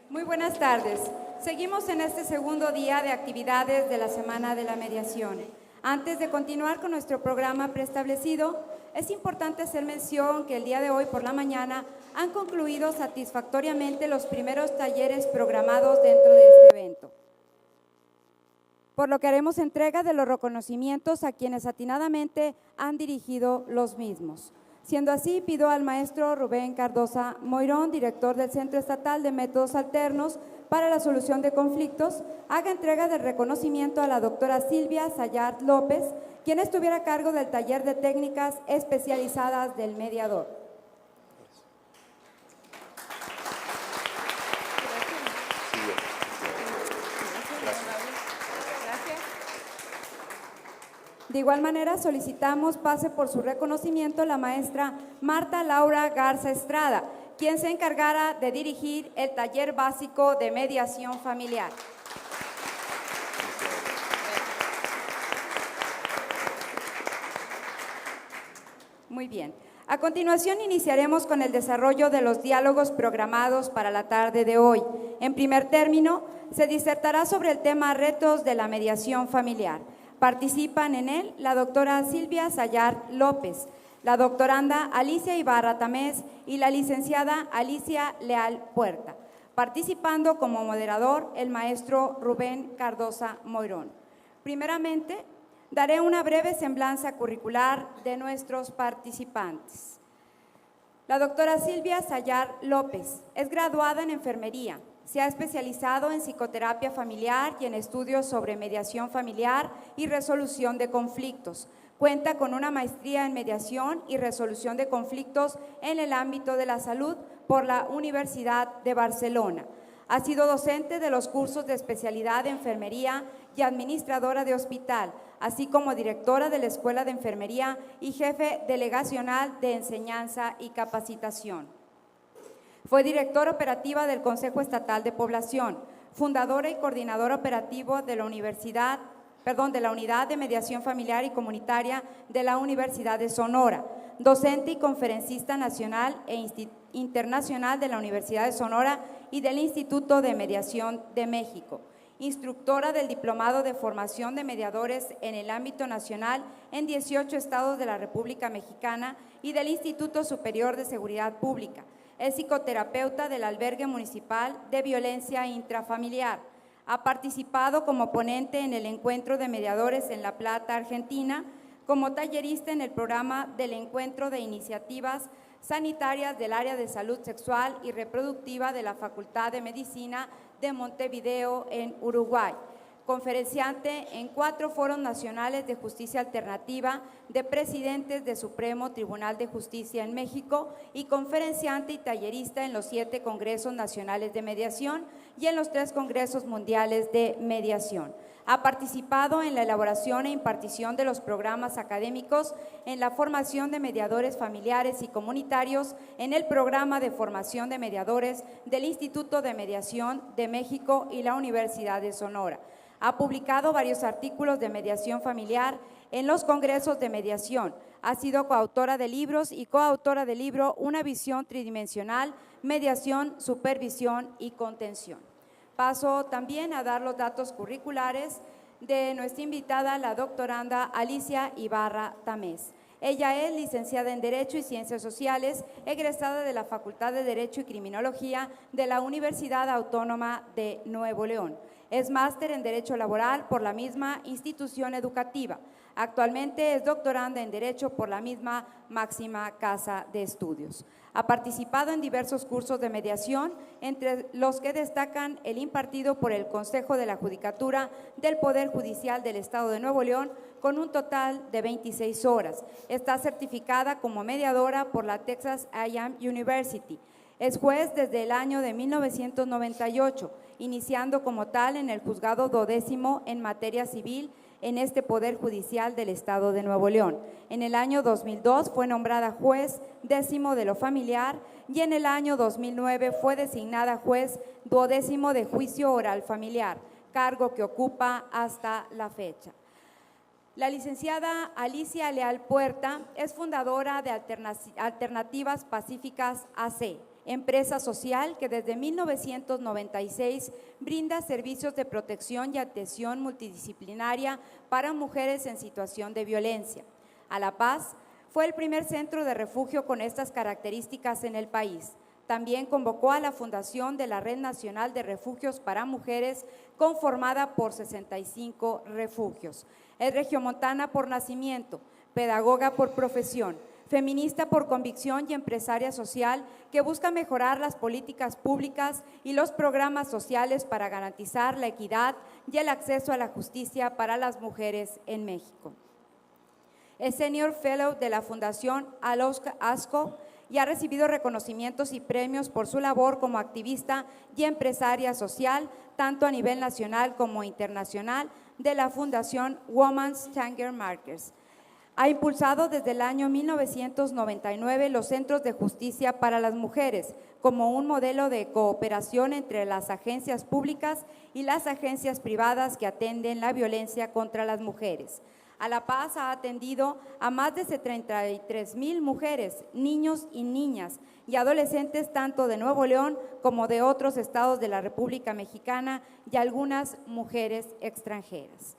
Muy buenas tardes. Seguimos en este segundo día de actividades de la Semana de la Mediación. Antes de continuar con nuestro programa preestablecido, es importante hacer mención que el día de hoy por la mañana han concluido satisfactoriamente los primeros talleres programados dentro de este evento, por lo que haremos entrega de los reconocimientos a quienes atinadamente han dirigido los mismos. Siendo así, pido al maestro Rubén Cardosa Moirón, director del Centro Estatal de Métodos Alternos para la Solución de Conflictos, haga entrega del reconocimiento a la doctora Silvia Sayart López, quien estuviera a cargo del taller de técnicas especializadas del mediador. De igual manera, solicitamos pase por su reconocimiento la maestra Marta Laura Garza Estrada, quien se encargara de dirigir el taller básico de mediación familiar. Muy bien. A continuación iniciaremos con el desarrollo de los diálogos programados para la tarde de hoy. En primer término, se disertará sobre el tema retos de la mediación familiar. Participan en él la doctora Silvia Sayart López, la doctoranda Alicia Ibarra Tamés y la licenciada Alicia Leal Puerta, participando como moderador el maestro Rubén Cardosa Moirón. Primeramente, daré una breve semblanza curricular de nuestros participantes. La doctora Silvia Sayart López es graduada en enfermería. Se ha especializado en psicoterapia familiar y en estudios sobre mediación familiar y resolución de conflictos. Cuenta con una maestría en mediación y resolución de conflictos en el ámbito de la salud por la Universidad de Barcelona. Ha sido docente de los cursos de especialidad de enfermería y administradora de hospital, así como directora de la Escuela de Enfermería y jefe delegacional de enseñanza y capacitación. Fue directora operativa del Consejo Estatal de Población, fundadora y coordinadora operativa de la Unidad de Mediación Familiar y Comunitaria de la Universidad de Sonora, docente y conferencista nacional e internacional de la Universidad de Sonora y del Instituto de Mediación de México, instructora del Diplomado de Formación de Mediadores en el ámbito nacional en 18 estados de la República Mexicana y del Instituto Superior de Seguridad Pública. Es psicoterapeuta del Albergue Municipal de Violencia Intrafamiliar. Ha participado como ponente en el Encuentro de Mediadores en La Plata, Argentina, como tallerista en el programa del Encuentro de Iniciativas Sanitarias del Área de Salud Sexual y Reproductiva de la Facultad de Medicina de Montevideo, en Uruguay. Conferenciante en 4 foros nacionales de justicia alternativa de presidentes de Supremo Tribunal de Justicia en México y conferenciante y tallerista en los 7 congresos nacionales de mediación y en los 3 congresos mundiales de mediación. Ha participado en la elaboración e impartición de los programas académicos en la formación de mediadores familiares y comunitarios en el programa de formación de mediadores del Instituto de Mediación de México y la Universidad de Sonora. Ha publicado varios artículos de mediación familiar en los congresos de mediación. Ha sido coautora de libros y coautora del libro Una visión tridimensional, mediación, supervisión y contención. Paso también a dar los datos curriculares de nuestra invitada, la doctoranda Alicia Ibarra Tamés. Ella es licenciada en Derecho y Ciencias Sociales, egresada de la Facultad de Derecho y Criminología de la Universidad Autónoma de Nuevo León. Es máster en Derecho Laboral por la misma institución educativa. Actualmente es doctoranda en Derecho por la misma máxima casa de estudios. Ha participado en diversos cursos de mediación, entre los que destacan el impartido por el Consejo de la Judicatura del Poder Judicial del Estado de Nuevo León, con un total de 26 horas. Está certificada como mediadora por la Texas A&M University. Es juez desde el año de 1998, iniciando como tal en el Juzgado 12º en materia civil en este Poder Judicial del Estado de Nuevo León. En el año 2002 fue nombrada juez 10º de lo familiar y en el año 2009 fue designada juez 12º de juicio oral familiar, cargo que ocupa hasta la fecha. La licenciada Alicia Leal Puerta es fundadora de Alternativas Pacíficas AC, empresa social que desde 1996 brinda servicios de protección y atención multidisciplinaria para mujeres en situación de violencia. A La Paz fue el primer centro de refugio con estas características en el país. También convocó a la fundación de la Red Nacional de Refugios para Mujeres, conformada por 65 refugios. Es regiomontana por nacimiento, pedagoga por profesión, feminista por convicción y empresaria social que busca mejorar las políticas públicas y los programas sociales para garantizar la equidad y el acceso a la justicia para las mujeres en México. Es Senior Fellow de la Fundación ASCO y ha recibido reconocimientos y premios por su labor como activista y empresaria social, tanto a nivel nacional como internacional, de la Fundación Women's Change Makers. Ha impulsado desde el año 1999 los centros de justicia para las mujeres como un modelo de cooperación entre las agencias públicas y las agencias privadas que atienden la violencia contra las mujeres. A La Paz ha atendido a más de 33,000 mujeres, niños y niñas y adolescentes tanto de Nuevo León como de otros estados de la República Mexicana y algunas mujeres extranjeras.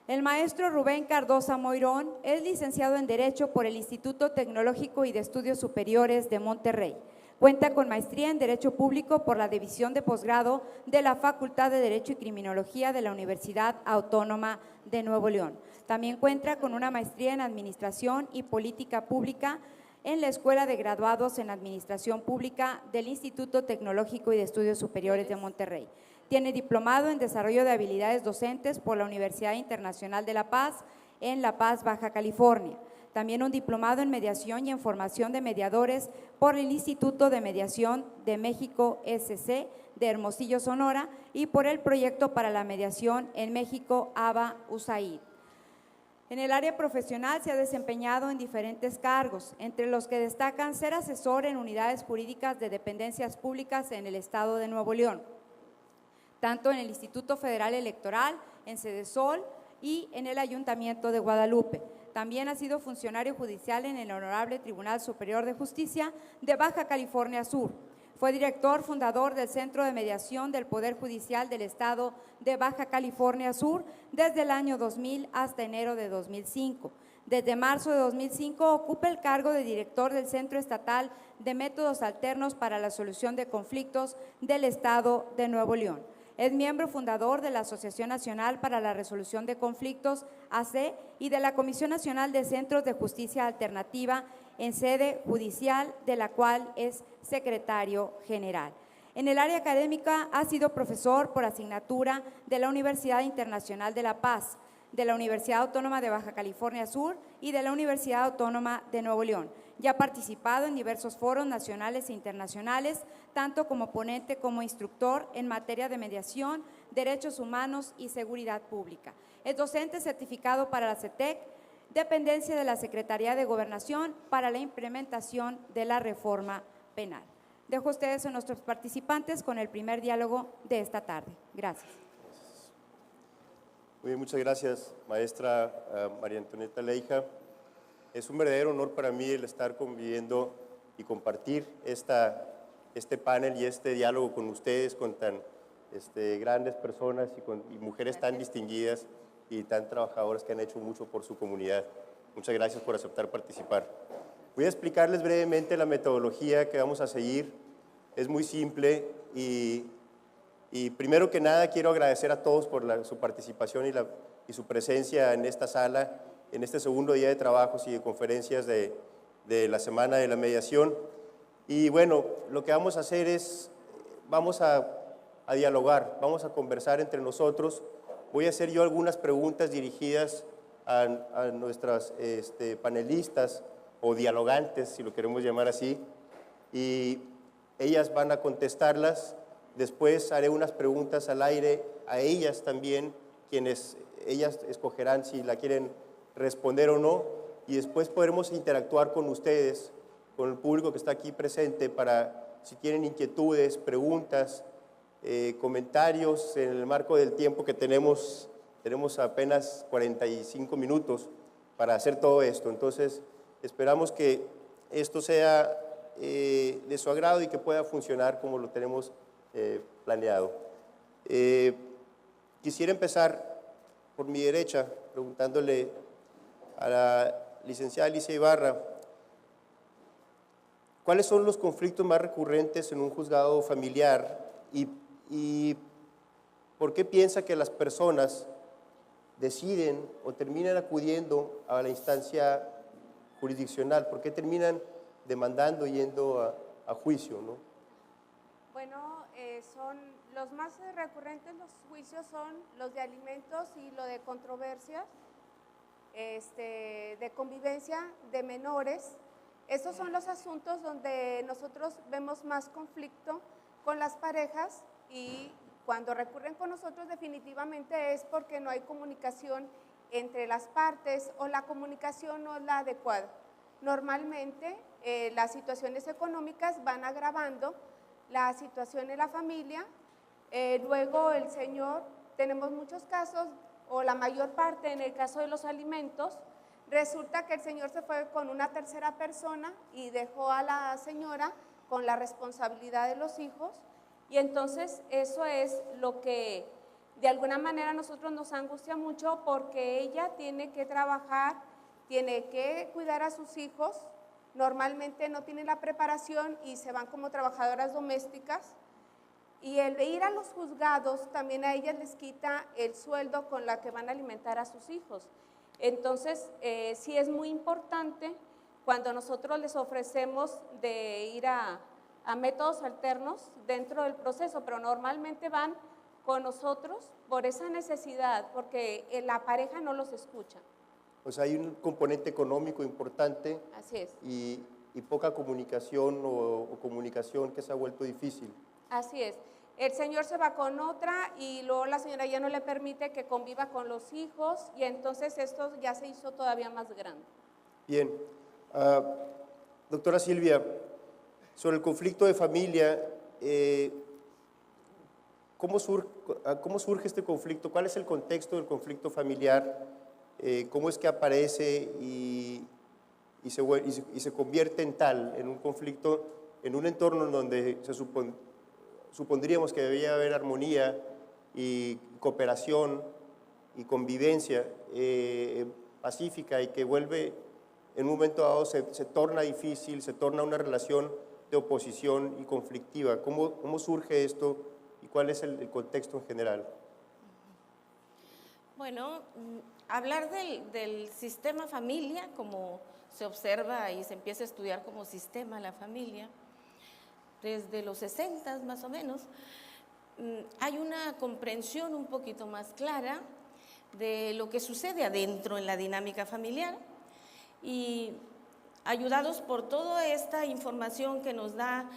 El maestro Rubén Cardosa Moirón es licenciado en Derecho por el Instituto Tecnológico y de Estudios Superiores de Monterrey. Cuenta con maestría en Derecho Público por la División de Posgrado de la Facultad de Derecho y Criminología de la Universidad Autónoma de Nuevo León. También cuenta con una maestría en Administración y Política Pública en la Escuela de Graduados en Administración Pública del Instituto Tecnológico y de Estudios Superiores de Monterrey. Tiene diplomado en Desarrollo de Habilidades Docentes por la Universidad Internacional de La Paz, en La Paz, Baja California. También un diplomado en Mediación y en Formación de Mediadores por el Instituto de Mediación de México SC de Hermosillo, Sonora, y por el Proyecto para la Mediación en México, ABA-USAID. En el área profesional se ha desempeñado en diferentes cargos, entre los que destacan ser asesor en unidades jurídicas de dependencias públicas en el estado de Nuevo León, tanto en el Instituto Federal Electoral, en Sedesol y en el Ayuntamiento de Guadalupe. También ha sido funcionario judicial en el Honorable Tribunal Superior de Justicia de Baja California Sur. Fue director fundador del Centro de Mediación del Poder Judicial del Estado de Baja California Sur desde el año 2000 hasta enero de 2005. Desde marzo de 2005 ocupa el cargo de director del Centro Estatal de Métodos Alternos para la Solución de Conflictos del Estado de Nuevo León. Es miembro fundador de la Asociación Nacional para la Resolución de Conflictos, AC, y de la Comisión Nacional de Centros de Justicia Alternativa en sede judicial, de la cual es secretario general. En el área académica ha sido profesor por asignatura de la Universidad Internacional de La Paz, de la Universidad Autónoma de Baja California Sur y de la Universidad Autónoma de Nuevo León. Ya ha participado en diversos foros nacionales e internacionales, tanto como ponente como instructor en materia de mediación, derechos humanos y seguridad pública. Es docente certificado para la CETEC, dependencia de la Secretaría de Gobernación, para la implementación de la reforma penal. Dejo a ustedes a nuestros participantes con el primer diálogo de esta tarde. Gracias. Muy bien, muchas gracias, maestra María Antonieta Leija. Es un verdadero honor para mí el estar conviviendo y compartir este panel y este diálogo con ustedes, con tan grandes personas y mujeres tan distinguidas y tan trabajadoras que han hecho mucho por su comunidad. Muchas gracias por aceptar participar. Voy a explicarles brevemente la metodología que vamos a seguir. Es muy simple y primero que nada quiero agradecer a todos por su participación y su presencia en esta sala, en este segundo día de trabajos y de conferencias de la Semana de la Mediación. Y bueno, lo que vamos a hacer es, vamos a dialogar, vamos a conversar entre nosotros. Voy a hacer yo algunas preguntas dirigidas a nuestras panelistas o dialogantes, si lo queremos llamar así, y ellas van a contestarlas. Después haré unas preguntas al aire a ellas también, quienes ellas escogerán si la quieren responder o no, y después podremos interactuar con ustedes, con el público que está aquí presente, para si tienen inquietudes, preguntas, comentarios en el marco del tiempo que tenemos apenas 45 minutos para hacer todo esto. Entonces, esperamos que esto sea de su agrado y que pueda funcionar como lo tenemos planeado. Quisiera empezar por mi derecha preguntándole a la licenciada Alicia Ibarra, ¿cuáles son los conflictos más recurrentes en un juzgado familiar y por qué piensa que las personas deciden o terminan acudiendo a la instancia jurisdiccional? ¿Por qué terminan demandando, yendo a juicio, ¿no? Bueno, son los más recurrentes, los juicios son los de alimentos y lo de controversias, de convivencia de menores. Estos son los asuntos donde nosotros vemos más conflicto con las parejas, y cuando recurren con nosotros definitivamente es porque no hay comunicación entre las partes o la comunicación no es la adecuada. Normalmente las situaciones económicas van agravando la situación en la familia. Luego el señor, tenemos muchos casos, o la mayor parte en el caso de los alimentos, resulta que el señor se fue con una tercera persona y dejó a la señora con la responsabilidad de los hijos, y entonces eso es lo que de alguna manera a nosotros nos angustia mucho, porque ella tiene que trabajar, tiene que cuidar a sus hijos, normalmente no tienen la preparación y se van como trabajadoras domésticas, y el ir a los juzgados también a ellas les quita el sueldo con la que van a alimentar a sus hijos. Entonces, sí es muy importante cuando nosotros les ofrecemos de ir a métodos alternos dentro del proceso, pero normalmente van con nosotros por esa necesidad, porque la pareja no los escucha. O sea, hay un componente económico importante. Así es. Y poca comunicación o comunicación que se ha vuelto difícil. Así es. El señor se va con otra y luego la señora ya no le permite que conviva con los hijos, y entonces esto ya se hizo todavía más grande. Bien. Doctora Silvia, sobre el conflicto de familia, ¿cómo surge este conflicto? ¿Cuál es el contexto del conflicto familiar? ¿Cómo es que aparece y se convierte en tal, en un conflicto, en un entorno en donde supondríamos que debía haber armonía y cooperación y convivencia pacífica, y que vuelve, en un momento dado se torna difícil, se torna una relación de oposición y conflictiva? ¿Cómo surge esto y cuál es el contexto en general? Bueno, hablar del sistema familia, como se observa y se empieza a estudiar como sistema la familia, desde los 60 más o menos, hay una comprensión un poquito más clara de lo que sucede adentro en la dinámica familiar, y ayudados por toda esta información que nos da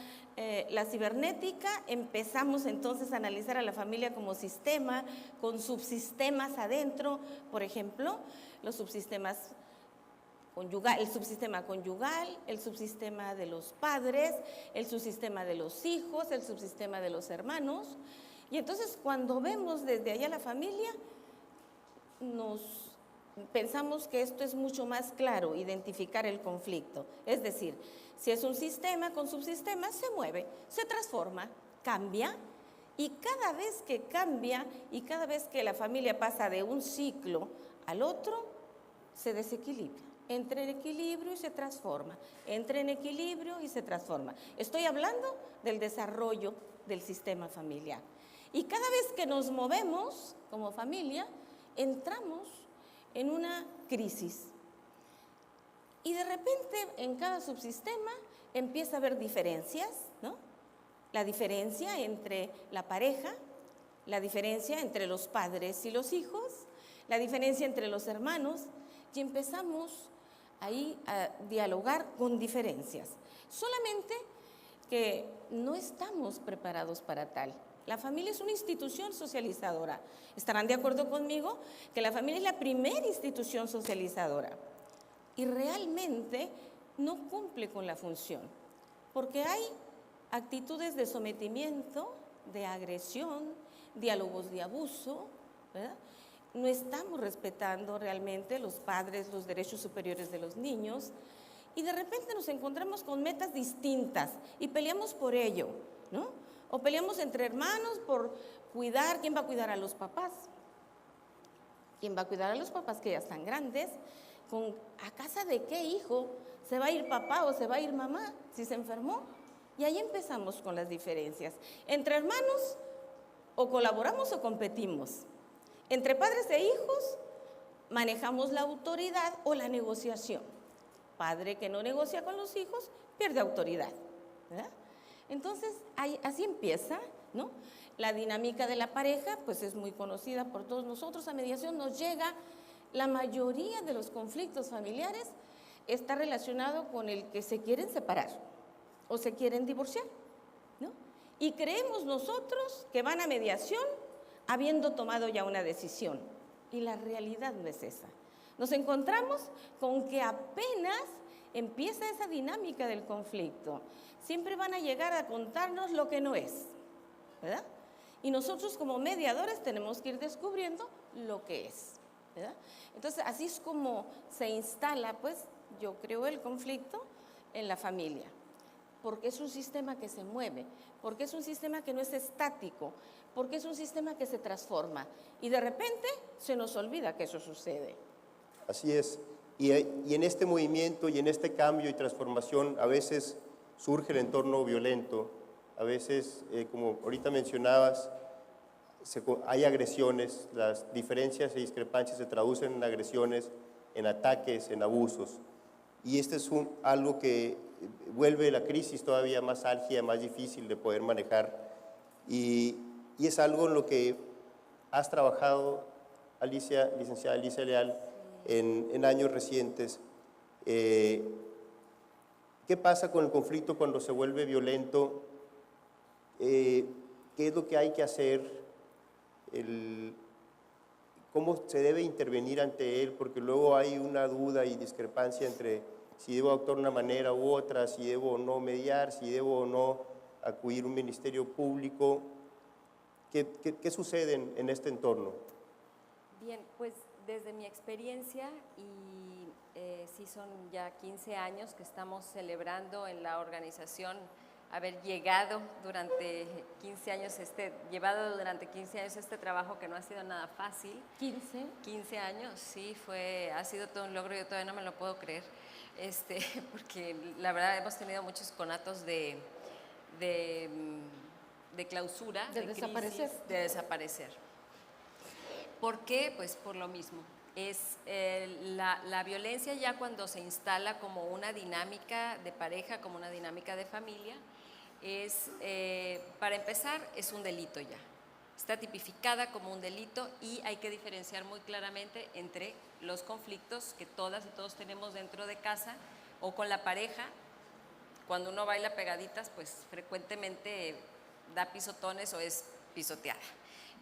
la cibernética, empezamos entonces a analizar a la familia como sistema, con subsistemas adentro, por ejemplo, los subsistemas conjugal, el subsistema conyugal, el subsistema de los padres, el subsistema de los hijos, el subsistema de los hermanos. Y entonces cuando vemos desde allá la familia, pensamos que esto es mucho más claro, identificar el conflicto. Es decir, si es un sistema con subsistemas, se mueve, se transforma, cambia, y cada vez que cambia y cada vez que la familia pasa de un ciclo al otro, se desequilibra. Entra en equilibrio y se transforma, entra en equilibrio y se transforma. Estoy hablando del desarrollo del sistema familiar. Y cada vez que nos movemos como familia, entramos en una crisis. Y de repente en cada subsistema empieza a haber diferencias, ¿no? La diferencia entre la pareja, la diferencia entre los padres y los hijos, la diferencia entre los hermanos, y empezamos ahí a dialogar con diferencias. Solamente que no estamos preparados para tal. La familia es una institución socializadora. ¿Estarán de acuerdo conmigo que la familia es la primera institución socializadora? Y realmente no cumple con la función, porque hay actitudes de sometimiento, de agresión, diálogos de abuso, ¿verdad? No estamos respetando realmente los padres, los derechos superiores de los niños, y de repente nos encontramos con metas distintas y peleamos por ello, ¿no? O peleamos entre hermanos por cuidar, ¿quién va a cuidar a los papás? ¿Quién va a cuidar a los papás que ya están grandes? ¿A casa de qué hijo se va a ir papá o se va a ir mamá si se enfermó? Y ahí empezamos con las diferencias. Entre hermanos, o colaboramos o competimos. Entre padres e hijos, manejamos la autoridad o la negociación. Padre que no negocia con los hijos, pierde autoridad, ¿verdad? Entonces, así empieza, ¿no? La dinámica de la pareja, pues es muy conocida por todos nosotros. A mediación nos llega, la mayoría de los conflictos familiares está relacionado con el que se quieren separar o se quieren divorciar, ¿no? Y creemos nosotros que van a mediación habiendo tomado ya una decisión. Y la realidad no es esa. Nos encontramos con que apenas empieza esa dinámica del conflicto. Siempre van a llegar a contarnos lo que no es, ¿verdad? Y nosotros como mediadores tenemos que ir descubriendo lo que es, ¿verdad? Entonces, así es como se instala, pues, yo creo, el conflicto en la familia. Porque es un sistema que se mueve, porque es un sistema que no es estático, porque es un sistema que se transforma. Y de repente se nos olvida que eso sucede. Así es. Y en este movimiento y en este cambio y transformación a veces surge el entorno violento, a veces, como ahorita mencionabas, hay agresiones, las diferencias e discrepancias se traducen en agresiones, en ataques, en abusos. Y este es algo que vuelve la crisis todavía más álgida, más difícil de poder manejar. Y es algo en lo que has trabajado, Alicia, licenciada Alicia Leal, en años recientes. ¿Qué pasa con el conflicto cuando se vuelve violento? ¿Qué es lo que hay que hacer? ¿Cómo se debe intervenir ante él? Porque luego hay una duda y discrepancia entre si debo actuar de una manera u otra, si debo o no mediar, si debo o no acudir a un ministerio público. ¿Qué sucede en este entorno? Bien, pues desde mi experiencia, y sí son ya 15 años que estamos celebrando en la organización haber llegado durante 15 años, llevado durante 15 años este trabajo que no ha sido nada fácil. 15 años, sí, ha sido todo un logro, yo todavía no me lo puedo creer, porque la verdad hemos tenido muchos conatos de clausura, de crisis, desaparecer. de desaparecer. ¿Por qué? Pues por lo mismo. Es la violencia ya cuando se instala como una dinámica de pareja, como una dinámica de familia, para empezar, es un delito ya. Está tipificada como un delito y hay que diferenciar muy claramente entre los conflictos que todas y todos tenemos dentro de casa o con la pareja. Cuando uno baila pegaditas, pues frecuentemente da pisotones o es pisoteada.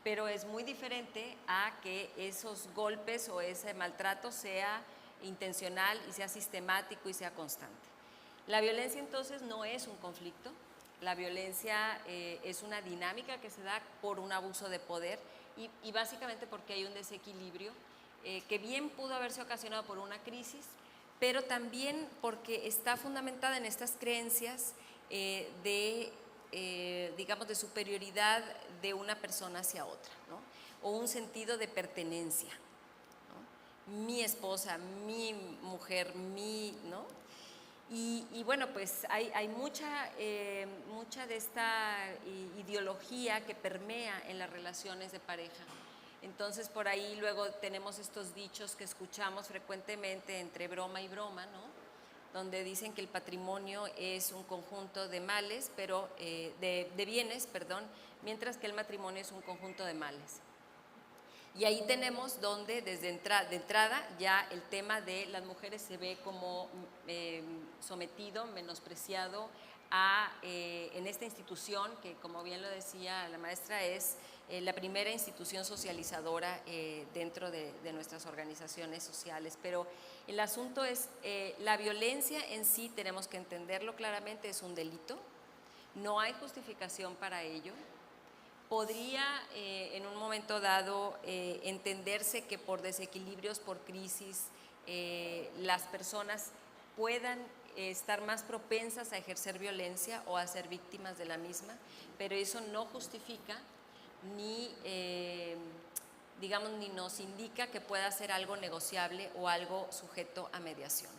Pero es muy diferente a que esos golpes o ese maltrato sea intencional y sea sistemático y sea constante. La violencia entonces no es un conflicto, la violencia es una dinámica que se da por un abuso de poder y básicamente porque hay un desequilibrio que bien pudo haberse ocasionado por una crisis, pero también porque está fundamentada en estas creencias digamos, de superioridad de una persona hacia otra, ¿no? O un sentido de pertenencia, ¿no? Mi esposa, mi mujer, ¿no? Y bueno, pues hay mucha de esta ideología que permea en las relaciones de pareja. Entonces, por ahí luego tenemos estos dichos que escuchamos frecuentemente entre broma y broma, ¿no? Donde dicen que el patrimonio es un conjunto de males, pero de bienes, perdón, mientras que el matrimonio es un conjunto de males. Y ahí tenemos donde desde de entrada ya el tema de las mujeres se ve como sometido, menospreciado en esta institución que, como bien lo decía la maestra, es la primera institución socializadora dentro de nuestras organizaciones sociales. Pero el asunto es, la violencia en sí, tenemos que entenderlo claramente, es un delito, no hay justificación para ello. Podría en un momento dado entenderse que por desequilibrios, por crisis, las personas puedan estar más propensas a ejercer violencia o a ser víctimas de la misma, pero eso no justifica ni, digamos, ni nos indica que pueda ser algo negociable o algo sujeto a mediación,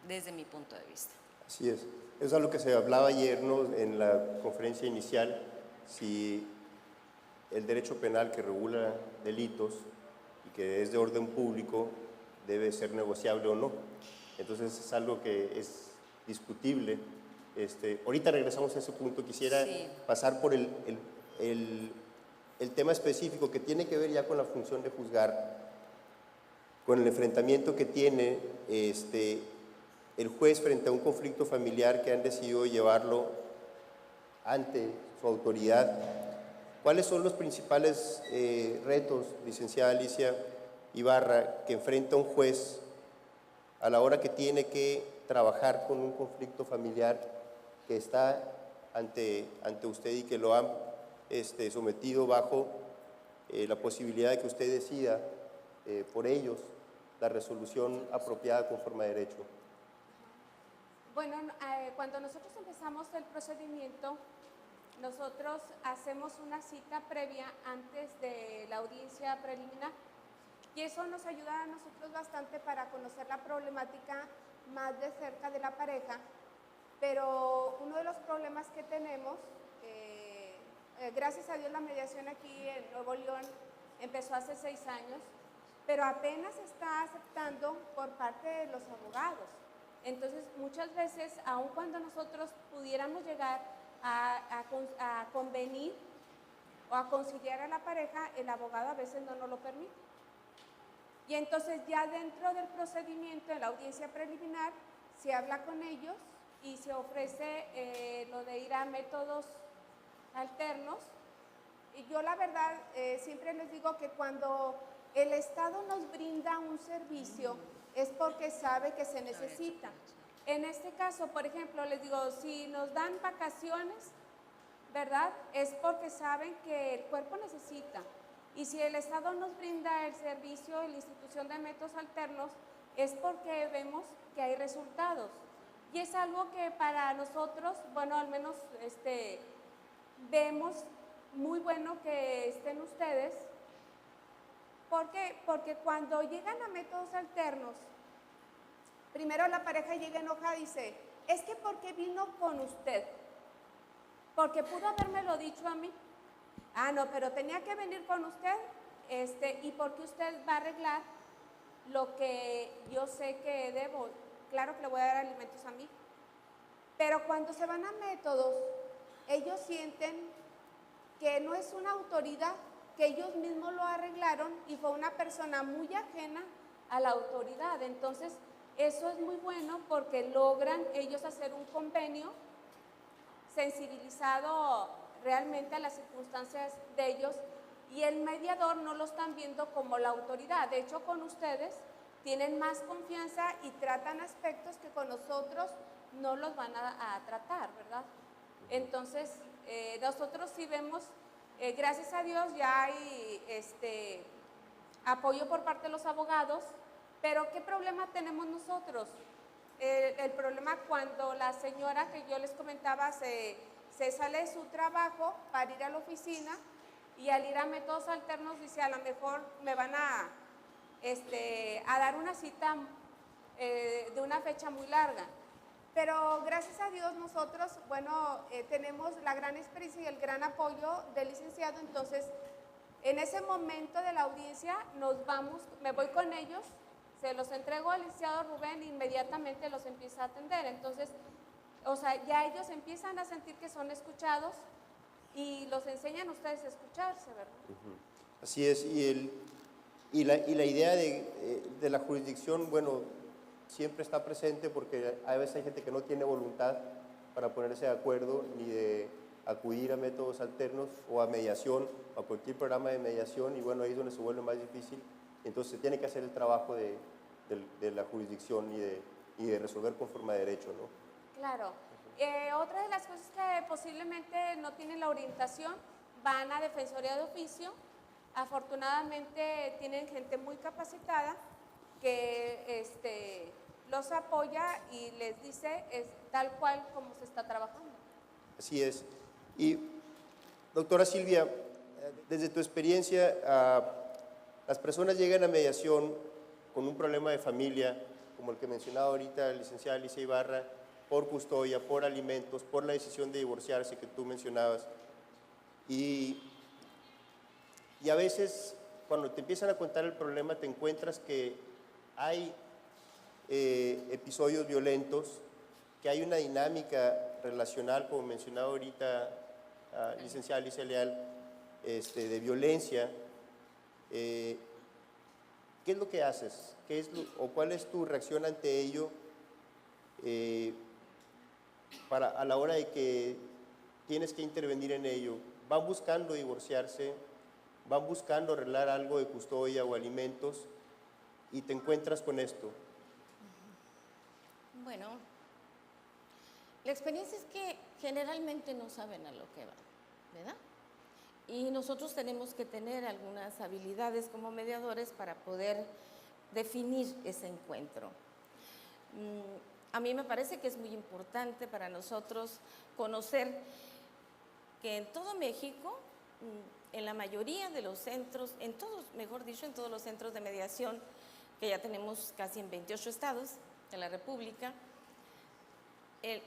desde mi punto de vista. Así es. Eso es algo que se hablaba ayer, ¿no?, en la conferencia inicial, si el derecho penal que regula delitos y que es de orden público debe ser negociable o no. Entonces es algo que es discutible. Ahorita regresamos a ese punto. Quisiera pasar por el tema específico que tiene que ver ya con la función de juzgar, con el enfrentamiento que tiene el juez frente a un conflicto familiar que han decidido llevarlo ante su autoridad. ¿Cuáles son los principales retos, licenciada Alicia Ibarra, que enfrenta un juez a la hora que tiene que trabajar con un conflicto familiar que está ante usted y que lo han sometido bajo la posibilidad de que usted decida por ellos la resolución apropiada conforme a derecho? Bueno, cuando nosotros empezamos el procedimiento, nosotros hacemos una cita previa antes de la audiencia preliminar y eso nos ayuda a nosotros bastante para conocer la problemática más de cerca de la pareja, pero uno de los problemas que tenemos, gracias a Dios la mediación aquí en Nuevo León empezó hace 6 años, pero apenas está aceptando por parte de los abogados. Entonces, muchas veces, aun cuando nosotros pudiéramos llegar a convenir o a conciliar a la pareja, el abogado a veces no nos lo permite. Y entonces ya dentro del procedimiento, en la audiencia preliminar, se habla con ellos y se ofrece lo de ir a métodos alternos. Y yo la verdad siempre les digo que cuando el Estado nos brinda un servicio es porque sabe que se necesita. En este caso, por ejemplo, les digo, si nos dan vacaciones, ¿verdad? Es porque saben que el cuerpo necesita. Y si el Estado nos brinda el servicio, la institución de métodos alternos, es porque vemos que hay resultados. Y es algo que para nosotros, bueno, al menos vemos muy bueno que estén ustedes. ¿Por qué? Porque cuando llegan a métodos alternos, primero la pareja llega enojada y dice, es que ¿por qué vino con usted? Porque pudo habérmelo dicho a mí. Ah, no, pero tenía que venir con usted, y porque usted va a arreglar lo que yo sé que debo. Claro que le voy a dar alimentos a mí. Pero cuando se van a métodos, ellos sienten que no es una autoridad, que ellos mismos lo arreglaron y fue una persona muy ajena a la autoridad. Entonces, eso es muy bueno porque logran ellos hacer un convenio sensibilizado realmente a las circunstancias de ellos y el mediador no lo están viendo como la autoridad. De hecho, con ustedes tienen más confianza y tratan aspectos que con nosotros no los van a tratar, ¿verdad? Entonces, nosotros sí vemos, gracias a Dios ya hay apoyo por parte de los abogados, pero ¿qué problema tenemos nosotros? El problema cuando la señora que yo les comentaba se sale de su trabajo para ir a la oficina y al ir a métodos alternos dice a lo mejor me van a dar una cita de una fecha muy larga. Pero gracias a Dios nosotros, bueno, tenemos la gran experiencia y el gran apoyo del licenciado, entonces en ese momento de la audiencia me voy con ellos, se los entrego al licenciado Rubén e inmediatamente los empieza a atender. Entonces, o sea, ya ellos empiezan a sentir que son escuchados y los enseñan a ustedes a escucharse, ¿verdad? Así es, y la idea de la jurisdicción, bueno, siempre está presente porque a veces hay gente que no tiene voluntad para ponerse de acuerdo ni de acudir a métodos alternos o a mediación o a cualquier programa de mediación y bueno, ahí es donde se vuelve más difícil. Entonces se tiene que hacer el trabajo de la jurisdicción y de resolver conforme a derecho, ¿no? Claro. Otra de las cosas que posiblemente no tienen la orientación, van a Defensoría de Oficio. Afortunadamente tienen gente muy capacitada que los apoya y les dice es tal cual como se está trabajando. Así es. Y, doctora Silvia, desde tu experiencia, las personas llegan a mediación con un problema de familia, como el que mencionaba ahorita la licenciada Alicia Ibarra, por custodia, por alimentos, por la decisión de divorciarse que tú mencionabas. Y a veces, cuando te empiezan a contar el problema, te encuentras que hay episodios violentos, que hay una dinámica relacional, como mencionaba ahorita licenciada Alicia Leal, de violencia. ¿Qué es lo que haces? ¿O cuál es tu reacción ante ello a la hora de que tienes que intervenir en ello? ¿Van buscando divorciarse? ¿Van buscando arreglar algo de custodia o alimentos? Y te encuentras con esto. Bueno, la experiencia es que generalmente no saben a lo que van, ¿verdad? Y nosotros tenemos que tener algunas habilidades como mediadores para poder definir ese encuentro. A mí me parece que es muy importante para nosotros conocer que en todo México, en la mayoría de los centros, en todos, mejor dicho, en todos los centros de mediación, que ya tenemos casi en 28 estados de la República,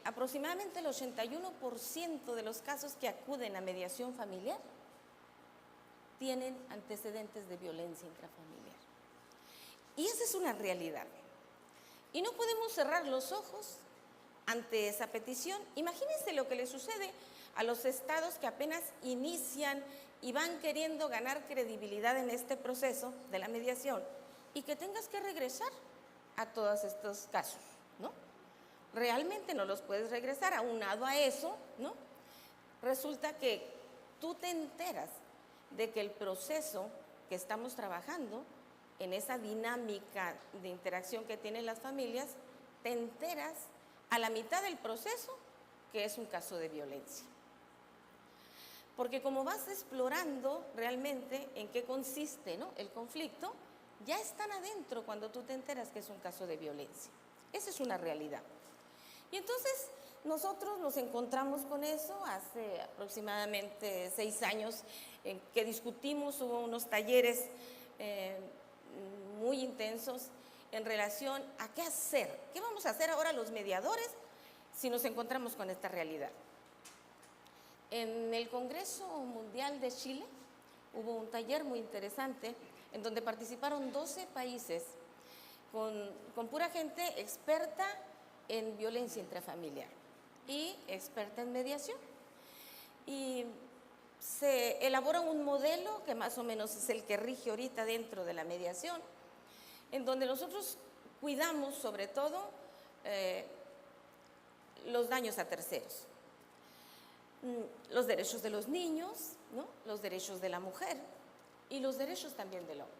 aproximadamente el 81% de los casos que acuden a mediación familiar tienen antecedentes de violencia intrafamiliar. Y esa es una realidad. Y no podemos cerrar los ojos ante esa petición. Imagínense lo que le sucede a los estados que apenas inician y van queriendo ganar credibilidad en este proceso de la mediación y que tengas que regresar a todos estos casos, ¿no? Realmente no los puedes regresar. Aunado a eso, ¿no? Resulta que tú te enteras de que el proceso que estamos trabajando en esa dinámica de interacción que tienen las familias, te enteras a la mitad del proceso que es un caso de violencia. Porque como vas explorando realmente en qué consiste, ¿no?, el conflicto, ya están adentro cuando tú te enteras que es un caso de violencia. Esa es una realidad. Y entonces nosotros nos encontramos con eso hace aproximadamente 6 años en que discutimos, hubo unos talleres muy intensos en relación a qué hacer, qué vamos a hacer ahora los mediadores si nos encontramos con esta realidad. En el Congreso Mundial de Chile hubo un taller muy interesante en donde participaron 12 países con pura gente experta en violencia intrafamiliar y experta en mediación. Y se elabora un modelo que más o menos es el que rige ahorita dentro de la mediación, en donde nosotros cuidamos sobre todo los daños a terceros, los derechos de los niños, ¿no?, los derechos de la mujer y los derechos también del hombre.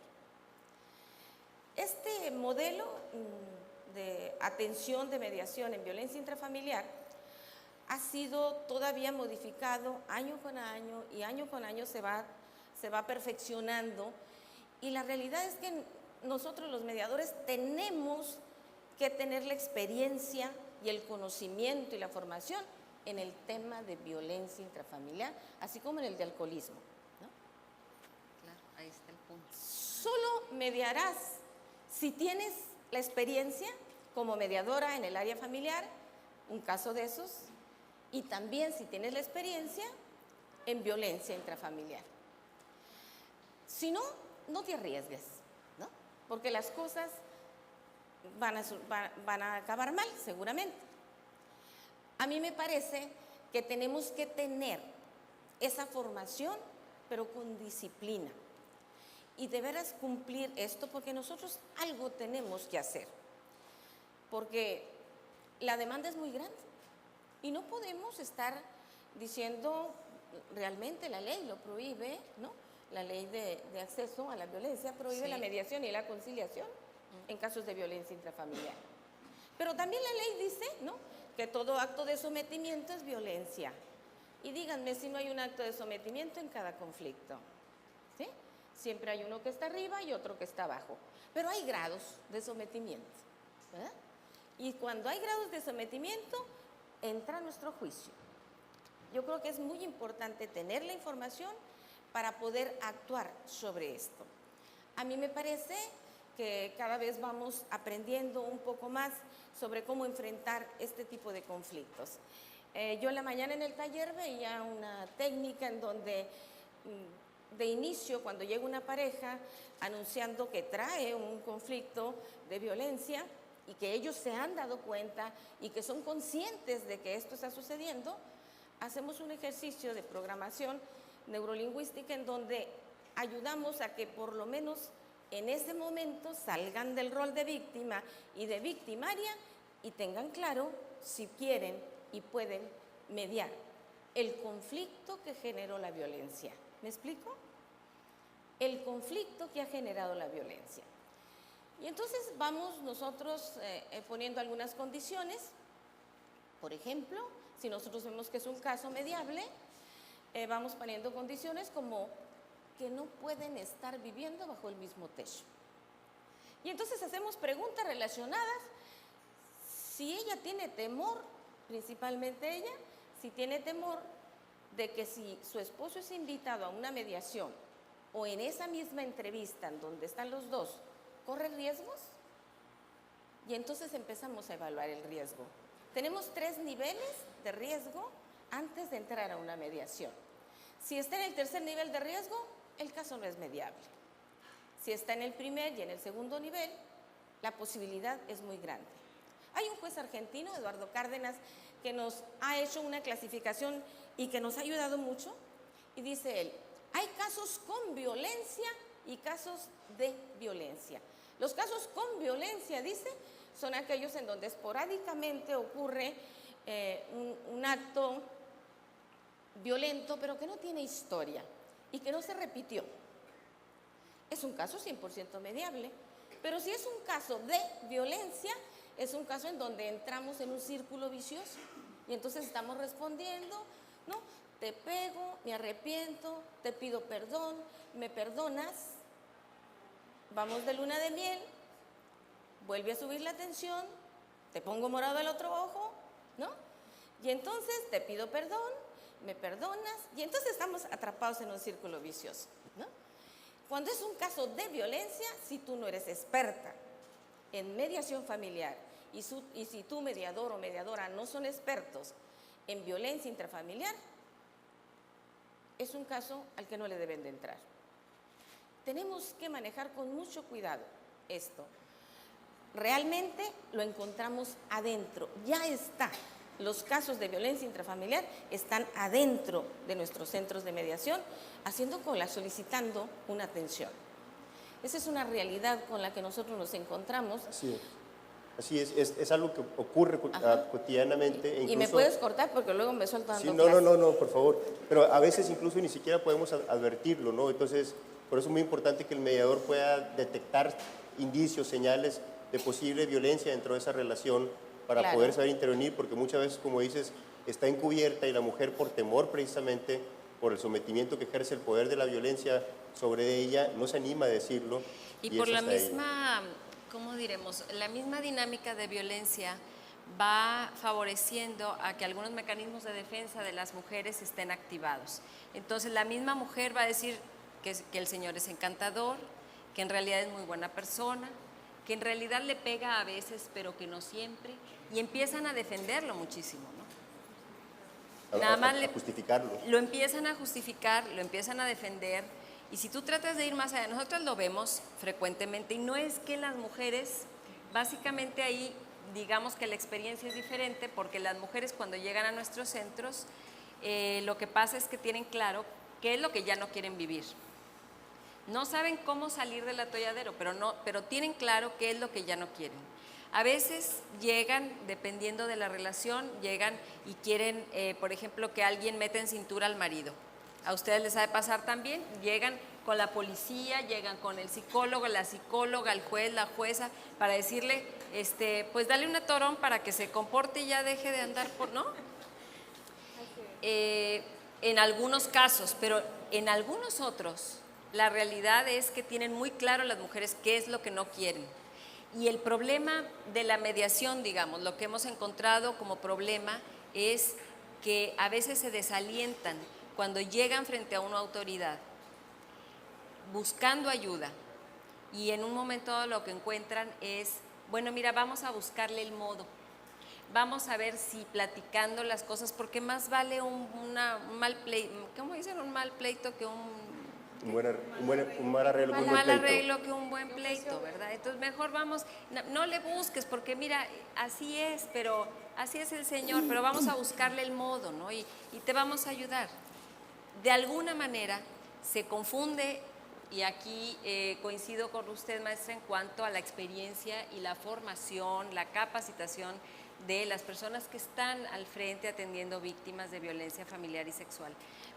Este modelo de atención de mediación en violencia intrafamiliar ha sido todavía modificado año con año y año con año se va perfeccionando, y la realidad es que nosotros los mediadores tenemos que tener la experiencia y el conocimiento y la formación en el tema de violencia intrafamiliar, así como en el de alcoholismo, ¿no? Claro, ahí está el punto. Solo mediarás si tienes la experiencia como mediadora en el área familiar, un caso de esos, y también si tienes la experiencia en violencia intrafamiliar. Si no, no te arriesgues, ¿no?, porque las cosas van a acabar mal, seguramente. A mí me parece que tenemos que tener esa formación, pero con disciplina. Y de veras cumplir esto, porque nosotros algo tenemos que hacer. Porque la demanda es muy grande y no podemos estar diciendo, realmente la ley lo prohíbe, ¿no? La ley de acceso a la violencia prohíbe Sí. la mediación y la conciliación en casos de violencia intrafamiliar. Pero también la ley dice, ¿no?, que todo acto de sometimiento es violencia. Y díganme si no hay un acto de sometimiento en cada conflicto, ¿sí? Siempre hay uno que está arriba y otro que está abajo. Pero hay grados de sometimiento, ¿verdad? Y cuando hay grados de sometimiento, entra nuestro juicio. Yo creo que es muy importante tener la información para poder actuar sobre esto. A mí me parece que cada vez vamos aprendiendo un poco más sobre cómo enfrentar este tipo de conflictos. Yo en la mañana en el taller veía una técnica en donde de inicio, cuando llega una pareja anunciando que trae un conflicto de violencia y que ellos se han dado cuenta y que son conscientes de que esto está sucediendo, hacemos un ejercicio de programación neurolingüística en donde ayudamos a que por lo menos en ese momento salgan del rol de víctima y de victimaria y tengan claro si quieren y pueden mediar el conflicto que generó la violencia. ¿Me explico? El conflicto que ha generado la violencia. Y entonces vamos nosotros poniendo algunas condiciones. Por ejemplo, si nosotros vemos que es un caso mediable, vamos poniendo condiciones como que no pueden estar viviendo bajo el mismo techo. Y entonces hacemos preguntas relacionadas si ella tiene temor, principalmente ella, si tiene temor de que si su esposo es invitado a una mediación o en esa misma entrevista en donde están los dos, ¿corre riesgos? Y entonces empezamos a evaluar el riesgo. Tenemos 3 niveles de riesgo antes de entrar a una mediación. Si está en el tercer nivel de riesgo, el caso no es mediable. Si está en el primer y en el segundo nivel, la posibilidad es muy grande. Hay un juez argentino, Eduardo Cárdenas, que nos ha hecho una clasificación y que nos ha ayudado mucho, y dice él, hay casos con violencia y casos de violencia. Los casos con violencia, dice, son aquellos en donde esporádicamente ocurre un acto violento, pero que no tiene historia y que no se repitió. Es un caso 100% mediable, pero si es un caso de violencia, es un caso en donde entramos en un círculo vicioso y entonces estamos respondiendo, ¿no? Te pego, me arrepiento, te pido perdón, me perdonas, vamos de luna de miel, vuelve a subir la tensión, te pongo morado el otro ojo, ¿no? Y entonces te pido perdón, me perdonas, y entonces estamos atrapados en un círculo vicioso, ¿no? Cuando es un caso de violencia, si tú no eres experta en mediación familiar y si tú mediador o mediadora no son expertos en violencia intrafamiliar, es un caso al que no le deben de entrar. Tenemos que manejar con mucho cuidado esto. Realmente lo encontramos adentro, ya está. Los casos de violencia intrafamiliar están adentro de nuestros centros de mediación, haciendo cola, solicitando una atención. Esa es una realidad con la que nosotros nos encontramos. Así es algo que ocurre cotidianamente. E incluso, y me puedes cortar porque luego me suelto dando no, por favor. Pero a veces incluso ni siquiera podemos advertirlo, ¿no? Entonces, por eso es muy importante que el mediador pueda detectar indicios, señales de posible violencia dentro de esa relación para poder saber intervenir, porque muchas veces, como dices, está encubierta y la mujer, por temor precisamente, por el sometimiento que ejerce el poder de la violencia sobre ella, no se anima a decirlo. Y por la misma, ¿cómo diremos? La misma dinámica de violencia va favoreciendo a que algunos mecanismos de defensa de las mujeres estén activados. Entonces la misma mujer va a decir que el señor es encantador, que en realidad es muy buena persona, que en realidad le pega a veces, pero que no siempre, y empiezan a defenderlo muchísimo, ¿no? Nada más justificarlo. Lo empiezan a justificar, lo empiezan a defender, y si tú tratas de ir más allá, nosotros lo vemos frecuentemente, y no es que las mujeres, básicamente ahí, digamos que la experiencia es diferente, porque las mujeres cuando llegan a nuestros centros, lo que pasa es que tienen claro qué es lo que ya no quieren vivir. No saben cómo salir del atolladero, pero tienen claro qué es lo que ya no quieren. A veces llegan, dependiendo de la relación, llegan y quieren, por ejemplo, que alguien meta en cintura al marido. A ustedes les ha de pasar también, llegan con la policía, llegan con el psicólogo, la psicóloga, el juez, la jueza, para decirle, pues dale un atorón para que se comporte y ya deje de andar por, ¿no? En algunos casos, pero en algunos otros, la realidad es que tienen muy claro las mujeres qué es lo que no quieren. Y el problema de la mediación, digamos, lo que hemos encontrado como problema es que a veces se desalientan cuando llegan frente a una autoridad buscando ayuda y en un momento dado lo que encuentran es, bueno, mira, vamos a buscarle el modo, vamos a ver si platicando las cosas, porque más vale un mal pleito, ¿cómo dicen? Un mal pleito que un Un mal arreglo que un buen mal pleito. arreglo que un buen pleito, ¿verdad? Entonces mejor vamos, no le busques, porque mira, así es, pero así es el Señor, pero vamos a buscarle el modo, ¿no? Y te vamos a ayudar. De alguna manera se confunde, y aquí coincido con usted, maestra, en cuanto a la experiencia y la formación, la capacitación de las personas que están al frente atendiendo víctimas de violencia familiar y sexual,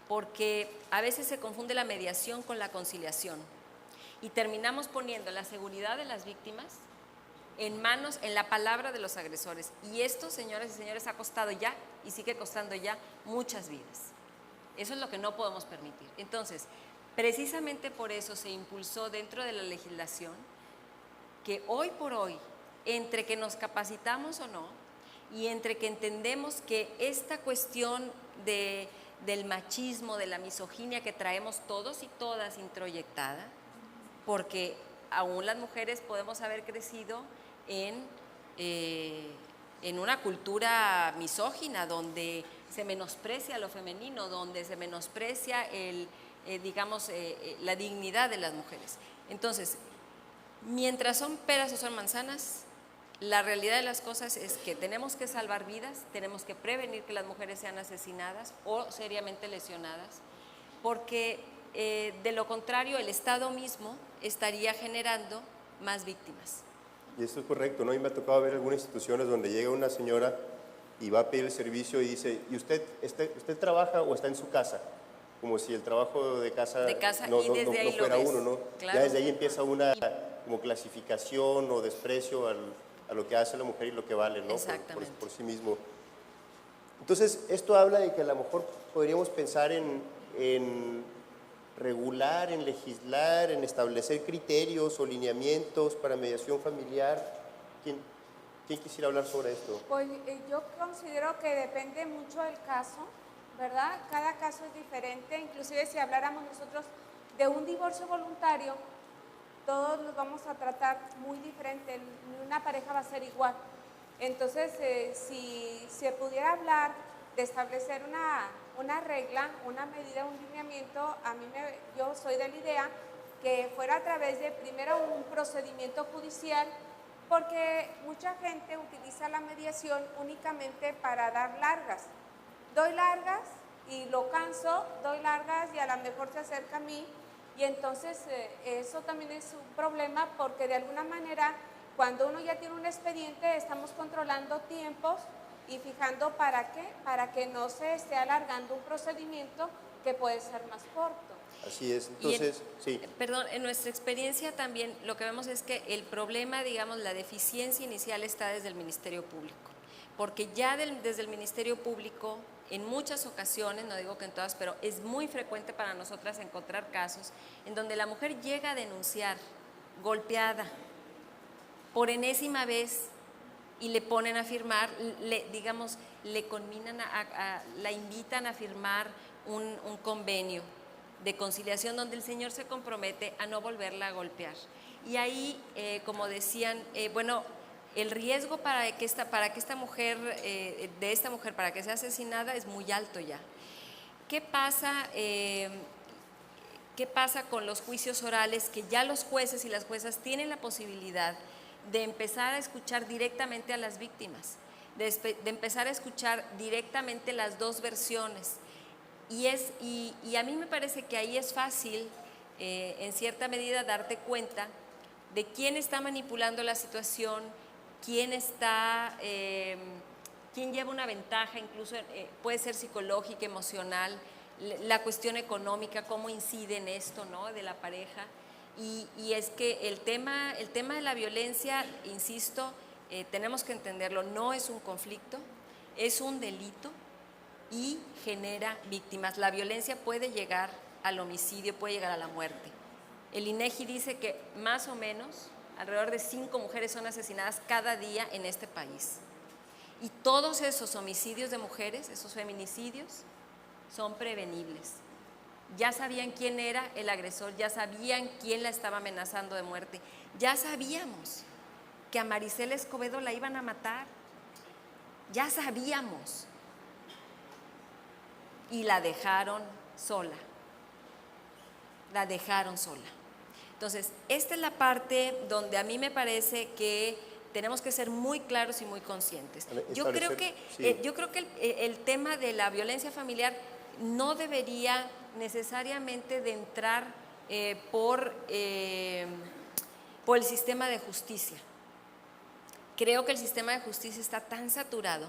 porque a veces se confunde la mediación con la conciliación y terminamos poniendo la seguridad de las víctimas en manos, en la palabra de los agresores, y esto, señoras y señores, ha costado ya y sigue costando ya muchas vidas. Eso es lo que no podemos permitir. Entonces, precisamente por eso se impulsó dentro de la legislación que hoy por hoy, entre que nos capacitamos o no, y entre que entendemos que esta cuestión del machismo, de la misoginia que traemos todos y todas introyectada, porque aún las mujeres podemos haber crecido en una cultura misógina donde se menosprecia lo femenino, donde se menosprecia la dignidad de las mujeres. Entonces, mientras son peras o son manzanas, la realidad de las cosas es que tenemos que salvar vidas, tenemos que prevenir que las mujeres sean asesinadas o seriamente lesionadas, porque de lo contrario el Estado mismo estaría generando más víctimas. Y esto es correcto, ¿no? A mí me ha tocado ver algunas instituciones donde llega una señora y va a pedir el servicio y dice, ¿y usted trabaja o está en su casa? Como si el trabajo de casa no fuera uno, ¿no? Claro. Ya desde ahí empieza una como clasificación o desprecio a lo que hace la mujer y lo que vale, ¿no? Exactamente. Por sí mismo. Entonces, esto habla de que a lo mejor podríamos pensar en regular, en legislar, en establecer criterios o lineamientos para mediación familiar. ¿Quién quisiera hablar sobre esto? Pues yo considero que depende mucho del caso, ¿verdad? Cada caso es diferente, inclusive si habláramos nosotros de un divorcio voluntario, todos los vamos a tratar muy diferente, ni una pareja va a ser igual. Entonces, si se pudiera hablar de establecer una regla, una medida, un lineamiento, yo soy de la idea que fuera a través de primero un procedimiento judicial, porque mucha gente utiliza la mediación únicamente para dar largas. Doy largas y lo canso, doy largas y a lo mejor se acerca a mí, y entonces eso también es un problema, porque de alguna manera cuando uno ya tiene un expediente estamos controlando tiempos y fijando para qué, para que no se esté alargando un procedimiento que puede ser más corto. Así es, entonces, sí. Perdón, en nuestra experiencia también lo que vemos es que el problema, digamos, la deficiencia inicial está desde el Ministerio Público, porque ya desde el Ministerio Público, en muchas ocasiones, no digo que en todas, pero es muy frecuente para nosotras encontrar casos en donde la mujer llega a denunciar golpeada por enésima vez y le ponen a firmar, le conminan la invitan a firmar un convenio de conciliación donde el señor se compromete a no volverla a golpear. Y ahí, como decían, el riesgo para que esta mujer, para que sea asesinada es muy alto ya. ¿Qué pasa con los juicios orales? Que ya los jueces y las juezas tienen la posibilidad de empezar a escuchar directamente a las víctimas, de empezar a escuchar directamente las dos versiones. Y a mí me parece que ahí es fácil, en cierta medida, darte cuenta de quién está manipulando la situación, quién lleva una ventaja, incluso puede ser psicológica, emocional, la cuestión económica, cómo incide en esto, ¿no?, de la pareja. Y es que el tema de la violencia, insisto, tenemos que entenderlo, no es un conflicto, es un delito y genera víctimas. La violencia puede llegar al homicidio, puede llegar a la muerte. El INEGI dice que más o menos alrededor de 5 mujeres son asesinadas cada día en este país. Y todos esos homicidios de mujeres, esos feminicidios, son prevenibles. Ya sabían quién era el agresor, ya sabían quién la estaba amenazando de muerte, ya sabíamos que a Maricela Escobedo la iban a matar, ya sabíamos. Y la dejaron sola, la dejaron sola. Entonces, esta es la parte donde a mí me parece que tenemos que ser muy claros y muy conscientes. Yo creo que el tema de la violencia familiar no debería necesariamente de entrar por el sistema de justicia. Creo que el sistema de justicia está tan saturado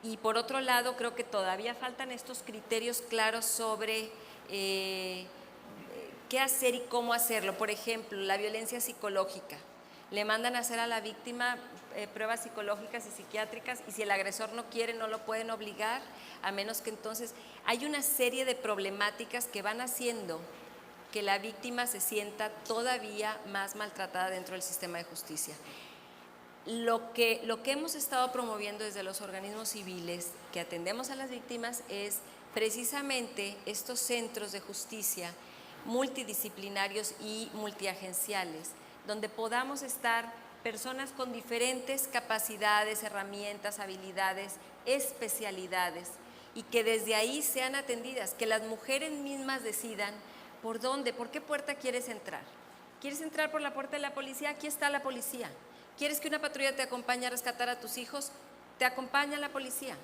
y por otro lado creo que todavía faltan estos criterios claros sobre qué hacer y cómo hacerlo. Por ejemplo, la violencia psicológica. Le mandan a hacer a la víctima pruebas psicológicas y psiquiátricas y si el agresor no quiere no lo pueden obligar, a menos que entonces hay una serie de problemáticas que van haciendo que la víctima se sienta todavía más maltratada dentro del sistema de justicia. Lo que hemos estado promoviendo desde los organismos civiles que atendemos a las víctimas es precisamente estos centros de justicia multidisciplinarios y multiagenciales, donde podamos estar personas con diferentes capacidades, herramientas, habilidades, especialidades, y que desde ahí sean atendidas, que las mujeres mismas decidan por dónde, por qué puerta quieres entrar. ¿Quieres entrar por la puerta de la policía? Aquí está la policía. ¿Quieres que una patrulla te acompañe a rescatar a tus hijos? Te acompaña la policía.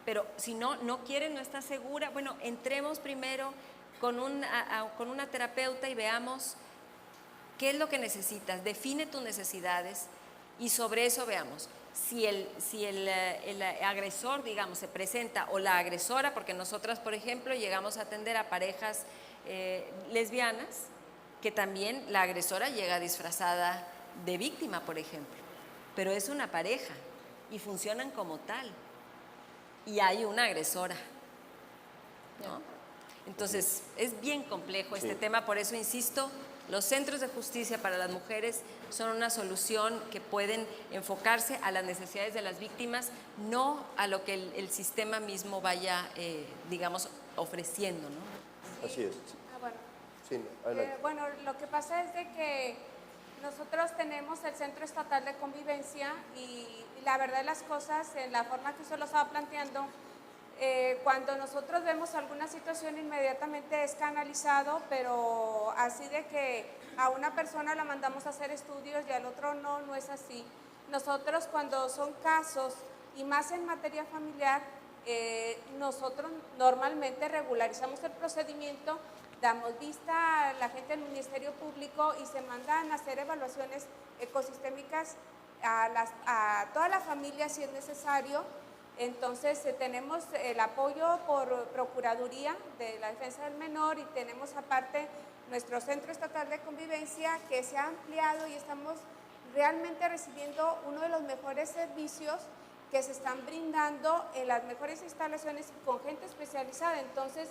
Pero si no quieres, no estás segura, bueno, entremos primero con una terapeuta y veamos qué es lo que necesitas, define tus necesidades y sobre eso veamos. Si el agresor, digamos, se presenta o la agresora, porque nosotras, por ejemplo, llegamos a atender a parejas lesbianas, que también la agresora llega disfrazada de víctima, por ejemplo, pero es una pareja y funcionan como tal y hay una agresora, ¿no? Entonces, es bien complejo este tema, por eso insisto, los centros de justicia para las mujeres son una solución que pueden enfocarse a las necesidades de las víctimas, no a lo que el sistema mismo vaya, digamos, ofreciendo, ¿no? Así es. Bueno. Sí, adelante. Bueno, lo que pasa es de que nosotros tenemos el Centro Estatal de Convivencia y la verdad de las cosas, en la forma que usted lo estaba planteando, cuando nosotros vemos alguna situación inmediatamente es canalizado, pero así de que a una persona la mandamos a hacer estudios y al otro no es así. Nosotros cuando son casos, y más en materia familiar, nosotros normalmente regularizamos el procedimiento, damos vista a la gente del Ministerio Público y se mandan a hacer evaluaciones ecosistémicas a toda la familia si es necesario. Entonces tenemos el apoyo por Procuraduría de la Defensa del Menor y tenemos aparte nuestro Centro Estatal de Convivencia que se ha ampliado y estamos realmente recibiendo uno de los mejores servicios que se están brindando en las mejores instalaciones con gente especializada. Entonces,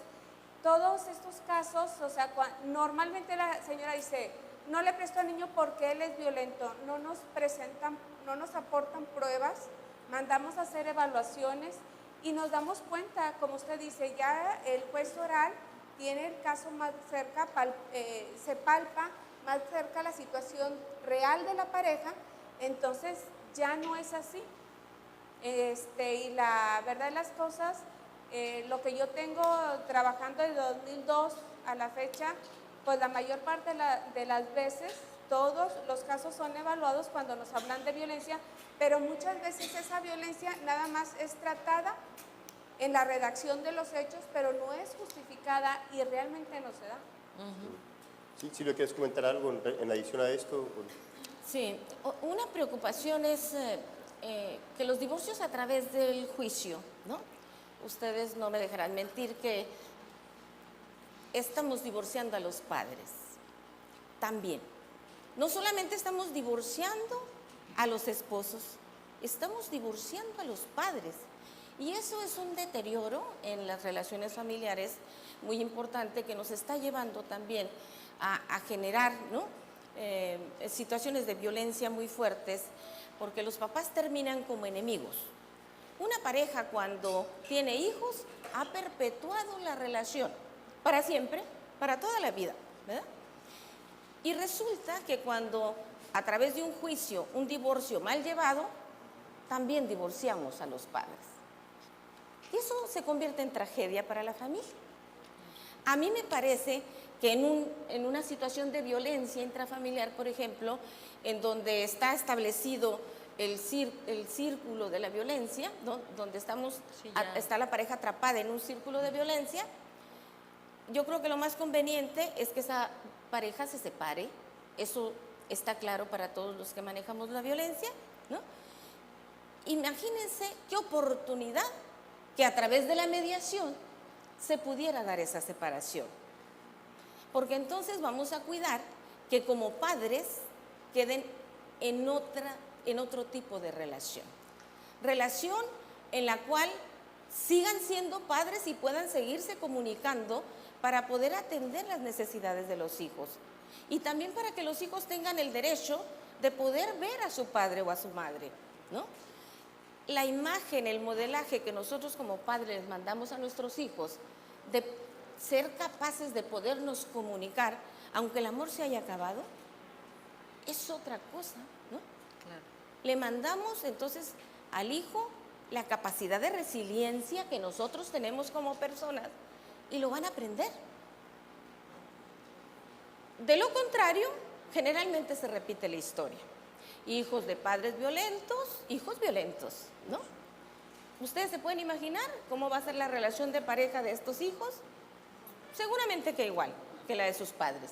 todos estos casos, o sea, normalmente la señora dice, no le presto al niño porque él es violento, no nos presentan, no nos aportan pruebas, mandamos a hacer evaluaciones y nos damos cuenta, como usted dice, ya el juez oral tiene el caso más cerca, se palpa más cerca la situación real de la pareja, entonces ya no es así. Y la verdad de las cosas, lo que yo tengo trabajando desde 2002 a la fecha, pues la mayor parte de las veces todos los casos son evaluados cuando nos hablan de violencia, pero muchas veces esa violencia nada más es tratada en la redacción de los hechos, pero no es justificada y realmente no se da. Sí, Silvia, ¿quieres comentar algo en adición a esto? Sí, una preocupación es que los divorcios a través del juicio, ¿no? Ustedes no me dejarán mentir que estamos divorciando a los padres también. No solamente estamos divorciando a los esposos, estamos divorciando a los padres. Y eso es un deterioro en las relaciones familiares muy importante que nos está llevando también a generar, ¿no?, situaciones de violencia muy fuertes, porque los papás terminan como enemigos. Una pareja cuando tiene hijos ha perpetuado la relación para siempre, para toda la vida, ¿verdad? Y resulta que cuando a través de un juicio, un divorcio mal llevado, también divorciamos a los padres. Y eso se convierte en tragedia para la familia. A mí me parece que en una situación de violencia intrafamiliar, por ejemplo, en donde está establecido el círculo de la violencia, ¿no? Donde está la pareja atrapada en un círculo de violencia, yo creo que lo más conveniente es que esa pareja se separe. Eso está claro para todos los que manejamos la violencia, ¿no? Imagínense qué oportunidad que a través de la mediación se pudiera dar esa separación. Porque entonces vamos a cuidar que como padres queden en otro tipo de relación. Relación en la cual sigan siendo padres y puedan seguirse comunicando para poder atender las necesidades de los hijos. Y también para que los hijos tengan el derecho de poder ver a su padre o a su madre, ¿no? La imagen, el modelaje que nosotros como padres mandamos a nuestros hijos de ser capaces de podernos comunicar, aunque el amor se haya acabado, es otra cosa, ¿no? Claro. Le mandamos entonces al hijo la capacidad de resiliencia que nosotros tenemos como personas y lo van a aprender. De lo contrario, generalmente se repite la historia. Hijos de padres violentos, hijos violentos, ¿no? ¿Ustedes se pueden imaginar cómo va a ser la relación de pareja de estos hijos? Seguramente que igual que la de sus padres.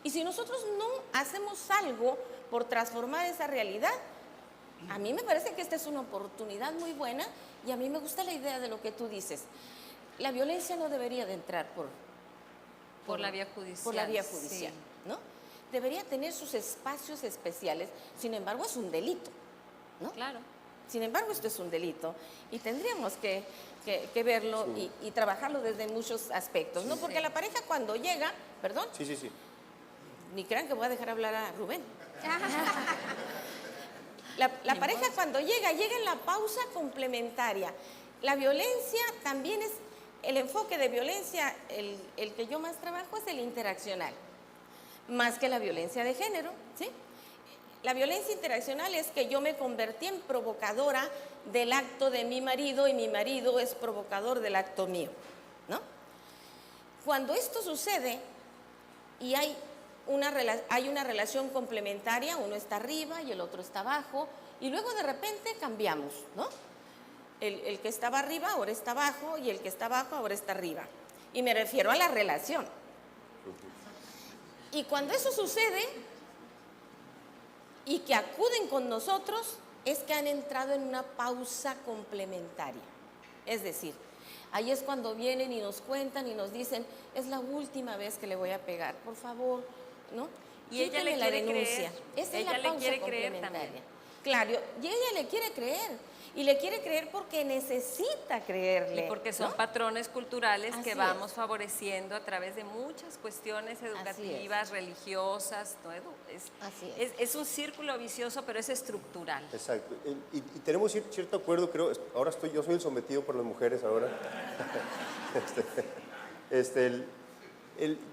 Y si nosotros no hacemos algo por transformar esa realidad, a mí me parece que esta es una oportunidad muy buena y a mí me gusta la idea de lo que tú dices. La violencia no debería de entrar Por la vía judicial. Por la vía judicial, Sí. ¿no? Debería tener sus espacios especiales, sin embargo es un delito, ¿no? Claro. Sin embargo, esto es un delito y tendríamos que verlo y trabajarlo desde muchos aspectos, ¿no? Porque la pareja cuando llega, perdón, Sí. ni crean que voy a dejar hablar a Rubén. La pareja cuando llega en la pausa complementaria. La violencia también es, el enfoque de violencia, el que yo más trabajo es el interaccional, más que la violencia de género, ¿sí? La violencia interaccional es que yo me convertí en provocadora del acto de mi marido y mi marido es provocador del acto mío, ¿no? Cuando esto sucede y hay una relación complementaria, uno está arriba y el otro está abajo, y luego de repente cambiamos, ¿no? El que estaba arriba ahora está abajo y el que está abajo ahora está arriba. Y me refiero a la relación. Y cuando eso sucede y que acuden con nosotros, es que han entrado en una pausa complementaria. Es decir, ahí es cuando vienen y nos cuentan y nos dicen, es la última vez que le voy a pegar, por favor, ¿no? Y ella le Quíteme la quiere denuncia. creer. Esa es Ella la le pausa quiere creer complementaria. también. Claro, y ella le quiere creer. Y le quiere creer porque necesita creerle. Y porque son ¿no? patrones culturales Así que es. vamos favoreciendo a través de muchas cuestiones educativas, religiosas. ¿No, Edu? Así Es un círculo vicioso, pero es estructural. Exacto. Y tenemos cierto acuerdo, creo. Ahora yo soy el sometido por las mujeres ahora.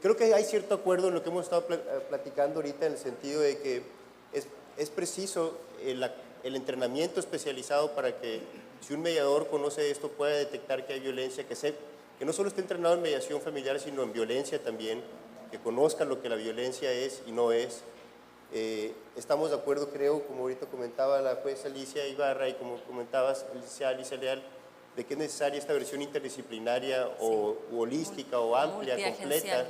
Creo que hay cierto acuerdo en lo que hemos estado platicando ahorita, en el sentido de que es preciso el entrenamiento especializado para que, si un mediador conoce esto, pueda detectar que hay violencia, que no solo esté entrenado en mediación familiar, sino en violencia también, que conozca lo que la violencia es y no es. Estamos de acuerdo, creo, como ahorita comentaba la jueza Alicia Ibarra y como comentabas, Alicia Leal, de que es necesaria esta versión interdisciplinaria o holística o amplia, completa,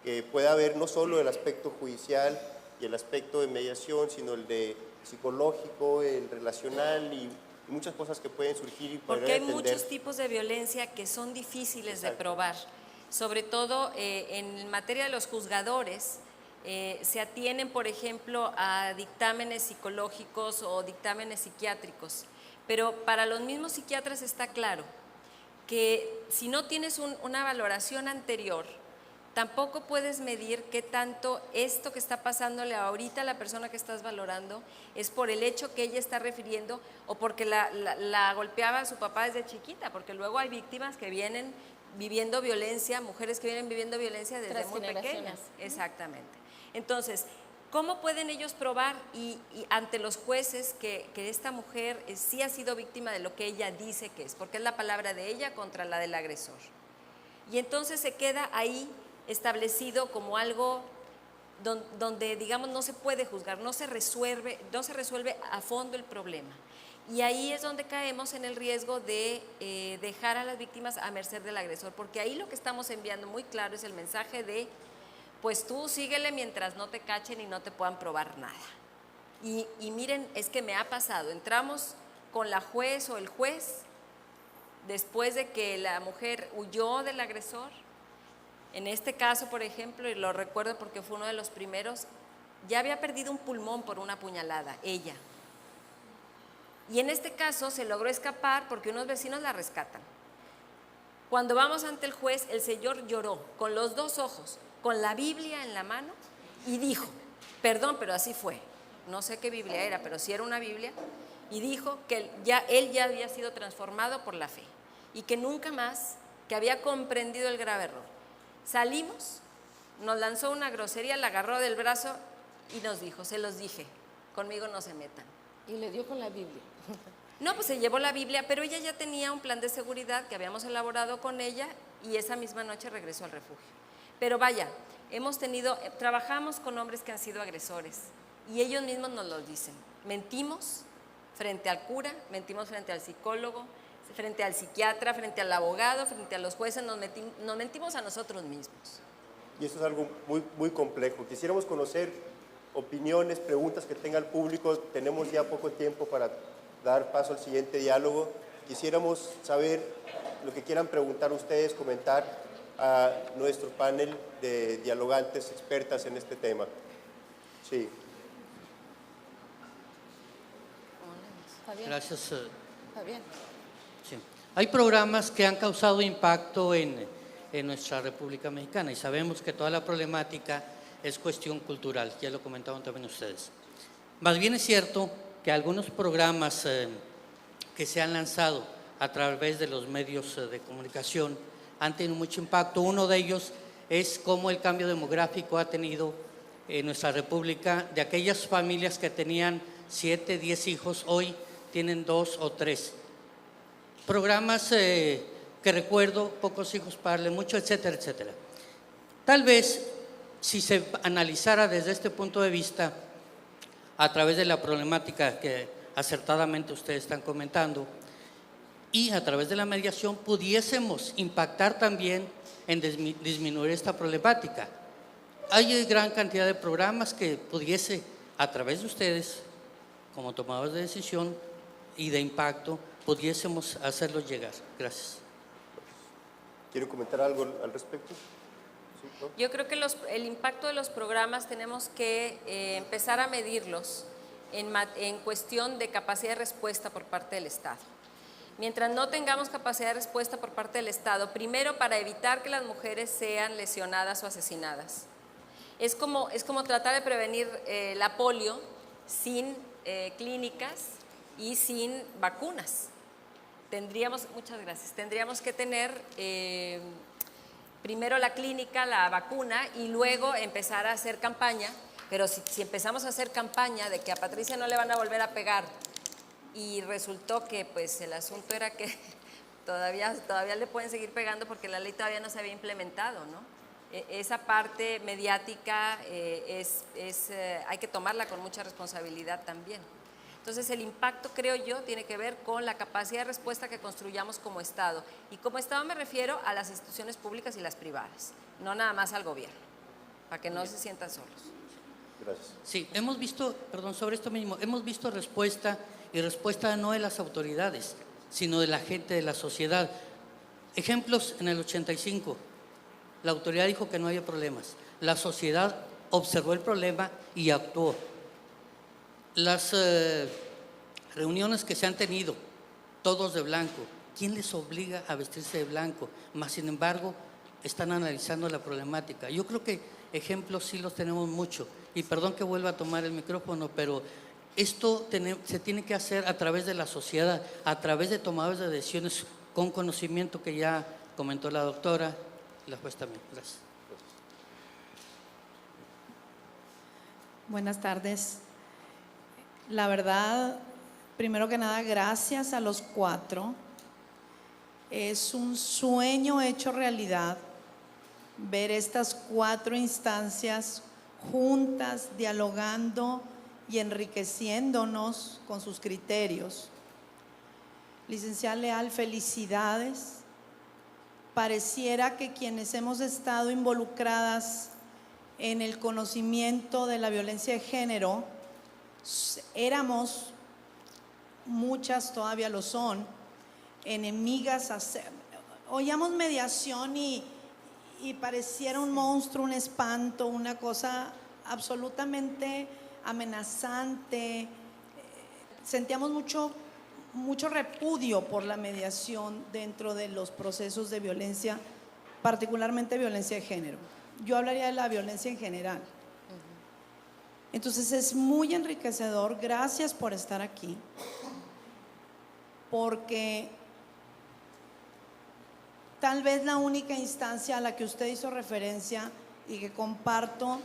que pueda haber no solo el aspecto judicial y el aspecto de mediación, sino el de psicológico, el relacional y muchas cosas que pueden surgir y poder Porque hay entender. muchos tipos de violencia que son difíciles de probar, sobre todo en materia de los juzgadores. Se atienen, por ejemplo, a dictámenes psicológicos o dictámenes psiquiátricos, pero para los mismos psiquiatras está claro que si no tienes una valoración anterior, tampoco puedes medir qué tanto esto que está pasándole ahorita a la persona que estás valorando es por el hecho que ella está refiriendo o porque la golpeaba a su papá desde chiquita, porque luego hay víctimas que vienen viviendo violencia, mujeres que vienen viviendo violencia desde muy pequeñas. Exactamente. Entonces, ¿cómo pueden ellos probar y ante los jueces que esta mujer sí ha sido víctima de lo que ella dice que es? Porque es la palabra de ella contra la del agresor. Y entonces se queda ahí establecido como algo donde digamos no se puede juzgar, no se resuelve a fondo el problema. Y ahí es donde caemos en el riesgo de dejar a las víctimas a merced del agresor, porque ahí lo que estamos enviando muy claro es el mensaje de, pues tú síguele mientras no te cachen y no te puedan probar nada. Y miren, es que me ha pasado, entramos con la juez o el juez después de que la mujer huyó del agresor. En este caso, por ejemplo, y lo recuerdo porque fue uno de los primeros, ya había perdido un pulmón por una puñalada, ella. Y en este caso se logró escapar porque unos vecinos la rescatan. Cuando vamos ante el juez, el señor lloró con los dos ojos, con la Biblia en la mano y dijo, perdón, pero así fue, no sé qué Biblia era, pero sí era una Biblia, y dijo que él ya había sido transformado por la fe y que nunca más, que había comprendido el grave error. Salimos, nos lanzó una grosería, la agarró del brazo y nos dijo, se los dije, conmigo no se metan. Y le dio con la Biblia. No, pues se llevó la Biblia, pero ella ya tenía un plan de seguridad que habíamos elaborado con ella y esa misma noche regresó al refugio. Pero vaya, trabajamos con hombres que han sido agresores y ellos mismos nos lo dicen. Mentimos frente al cura, mentimos frente al psicólogo, frente al psiquiatra, frente al abogado, frente a los jueces, nos mentimos a nosotros mismos. Y eso es algo muy, muy complejo. Quisiéramos conocer opiniones, preguntas que tenga el público. Tenemos ya poco tiempo para dar paso al siguiente diálogo. Quisiéramos saber lo que quieran preguntar ustedes, comentar a nuestro panel de dialogantes expertas en este tema. Sí. Fabián. Gracias. Fabián. Sí. Hay programas que han causado impacto en nuestra República Mexicana y sabemos que toda la problemática es cuestión cultural, ya lo comentaban también ustedes. Más bien es cierto que algunos programas que se han lanzado a través de los medios de comunicación han tenido mucho impacto. Uno de ellos es cómo el cambio demográfico ha tenido en nuestra República, de aquellas familias que tenían 7, 10 hijos, hoy tienen 2 o 3. Programas que recuerdo, pocos hijos para darle mucho, etcétera, etcétera. Tal vez, si se analizara desde este punto de vista, a través de la problemática que acertadamente ustedes están comentando, y a través de la mediación pudiésemos impactar también en disminuir esta problemática. Hay gran cantidad de programas que pudiese, a través de ustedes, como tomadores de decisión y de impacto, pudiésemos hacerlos llegar. Gracias. ¿Quieren comentar algo al respecto? ¿Sí, no? Yo creo que el impacto de los programas tenemos que empezar a medirlos en cuestión de capacidad de respuesta por parte del Estado. Mientras no tengamos capacidad de respuesta por parte del Estado, primero para evitar que las mujeres sean lesionadas o asesinadas. Es como tratar de prevenir la polio sin clínicas y sin vacunas. Muchas gracias, tendríamos que tener primero la clínica, la vacuna y luego empezar a hacer campaña, pero si empezamos a hacer campaña de que a Patricia no le van a volver a pegar y resultó que pues el asunto era que todavía le pueden seguir pegando porque la ley todavía no se había implementado, ¿no? Esa parte mediática hay que tomarla con mucha responsabilidad también. Entonces el impacto, creo yo, tiene que ver con la capacidad de respuesta que construyamos como Estado. Y como Estado me refiero a las instituciones públicas y las privadas, no nada más al gobierno, para que no se sientan solos. Gracias. Sí, hemos visto, perdón, sobre esto mismo, hemos visto respuesta no de las autoridades, sino de la gente, de la sociedad. Ejemplos, en el 85, la autoridad dijo que no había problemas. La sociedad observó el problema y actuó. Las reuniones que se han tenido, todos de blanco, ¿quién les obliga a vestirse de blanco? Más sin embargo, están analizando la problemática. Yo creo que ejemplos sí los tenemos mucho. Y perdón que vuelva a tomar el micrófono, pero esto se tiene que hacer a través de la sociedad, a través de tomadores de decisiones con conocimiento, que ya comentó la doctora y la juez también. Gracias. Buenas tardes. La verdad, primero que nada, gracias a los 4. Es un sueño hecho realidad ver estas 4 instancias juntas, dialogando y enriqueciéndonos con sus criterios. Licenciada Leal, felicidades. Pareciera que quienes hemos estado involucradas en el conocimiento de la violencia de género éramos, muchas todavía lo son, enemigas. Oíamos mediación y pareciera un monstruo, un espanto, una cosa absolutamente amenazante. Sentíamos mucho repudio por la mediación dentro de los procesos de violencia, particularmente violencia de género. Yo hablaría de la violencia en general. Entonces es muy enriquecedor, gracias por estar aquí, porque tal vez la única instancia a la que usted hizo referencia y que comparto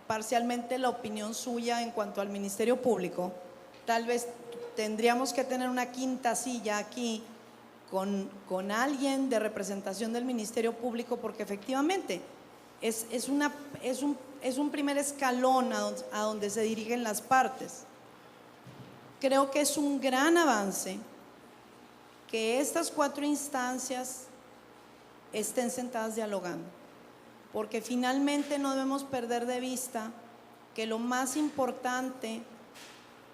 parcialmente la opinión suya en cuanto al Ministerio Público, tal vez tendríamos que tener una quinta silla aquí con alguien de representación del Ministerio Público, porque efectivamente es un primer escalón a donde se dirigen las partes. Creo que es un gran avance que estas 4 instancias estén sentadas dialogando, porque finalmente no debemos perder de vista que lo más importante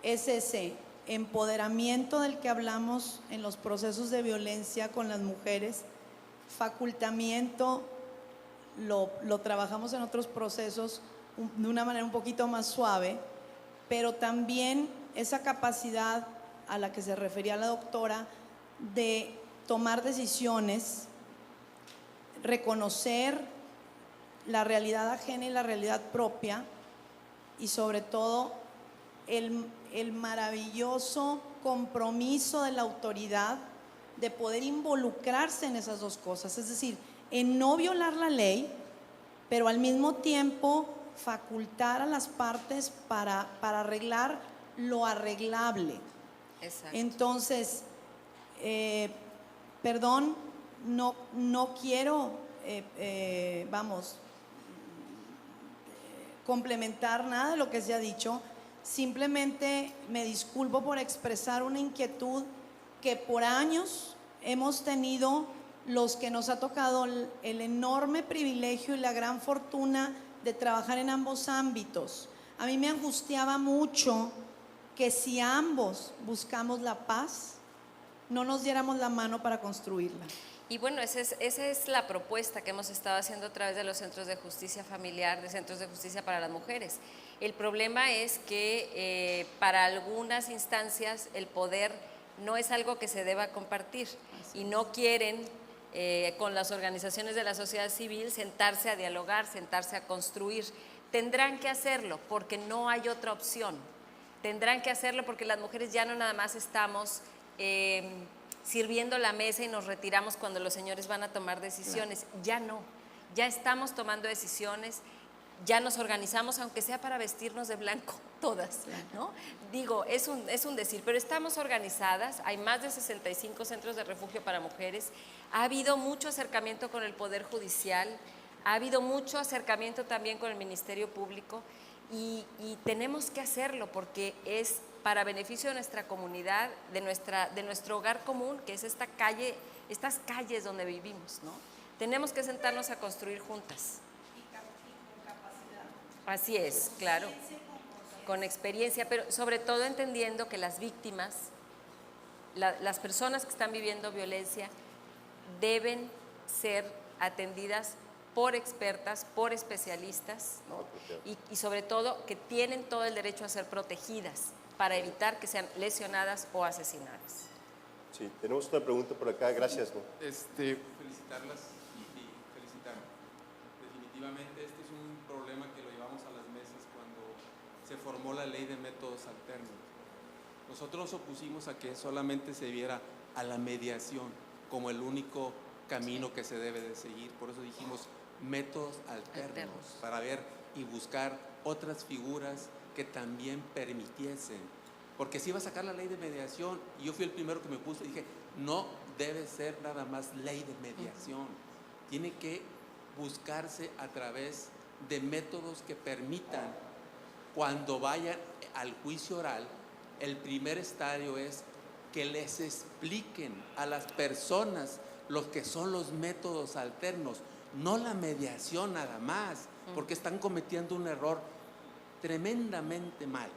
es ese empoderamiento del que hablamos en los procesos de violencia con las mujeres. Facultamiento lo trabajamos en otros procesos de una manera un poquito más suave, pero también esa capacidad a la que se refería la doctora de tomar decisiones, reconocer la realidad ajena y la realidad propia, y sobre todo el maravilloso compromiso de la autoridad de poder involucrarse en esas dos cosas, es decir, en no violar la ley, pero al mismo tiempo facultar a las partes para arreglar lo arreglable. Exacto. Entonces, perdón, no quiero, complementar nada de lo que se ha dicho. Simplemente me disculpo por expresar una inquietud que por años hemos tenido los que nos ha tocado el enorme privilegio y la gran fortuna de trabajar en ambos ámbitos. A mí me angustiaba mucho que si ambos buscamos la paz, no nos diéramos la mano para construirla. Y bueno, esa es la propuesta que hemos estado haciendo a través de los centros de justicia familiar, de centros de justicia para las mujeres. El problema es que para algunas instancias el poder no es algo que se deba compartir y no quieren con las organizaciones de la sociedad civil sentarse a dialogar, sentarse a construir. Tendrán que hacerlo porque no hay otra opción. Tendrán que hacerlo porque las mujeres ya no nada más estamos sirviendo la mesa y nos retiramos cuando los señores van a tomar decisiones. Claro. Ya no, ya estamos tomando decisiones, ya nos organizamos, aunque sea para vestirnos de blanco, todas, ¿no? Digo, es un decir, pero estamos organizadas, hay más de 65 centros de refugio para mujeres, ha habido mucho acercamiento con el Poder Judicial, ha habido mucho acercamiento también con el Ministerio Público y tenemos que hacerlo porque es para beneficio de nuestra comunidad, de nuestro hogar común, que es estas calles donde vivimos, ¿no? Tenemos que sentarnos a construir juntas. Y con capacidad. Así es, claro, con experiencia, pero sobre todo entendiendo que las víctimas, las personas que están viviendo violencia, deben ser atendidas por expertas, por especialistas, ¿no? Y sobre todo que tienen todo el derecho a ser protegidas para evitar que sean lesionadas o asesinadas. Sí, tenemos otra pregunta por acá, gracias. ¿No? Felicitarlas y felicitarme. Definitivamente este es un problema que lo llevamos a las mesas cuando se formó la ley de métodos alternos. Nosotros nos opusimos a que solamente se viera a la mediación como el único camino que se debe de seguir. Por eso dijimos métodos alternos, para ver y buscar otras figuras que también permitiesen. Porque si iba a sacar la ley de mediación, y yo fui el primero que me puse, dije, no debe ser nada más ley de mediación. Tiene que buscarse a través de métodos que permitan, cuando vayan al juicio oral, el primer estadio es que les expliquen a las personas lo que son los métodos alternos, no la mediación nada más, porque están cometiendo un error tremendamente mal.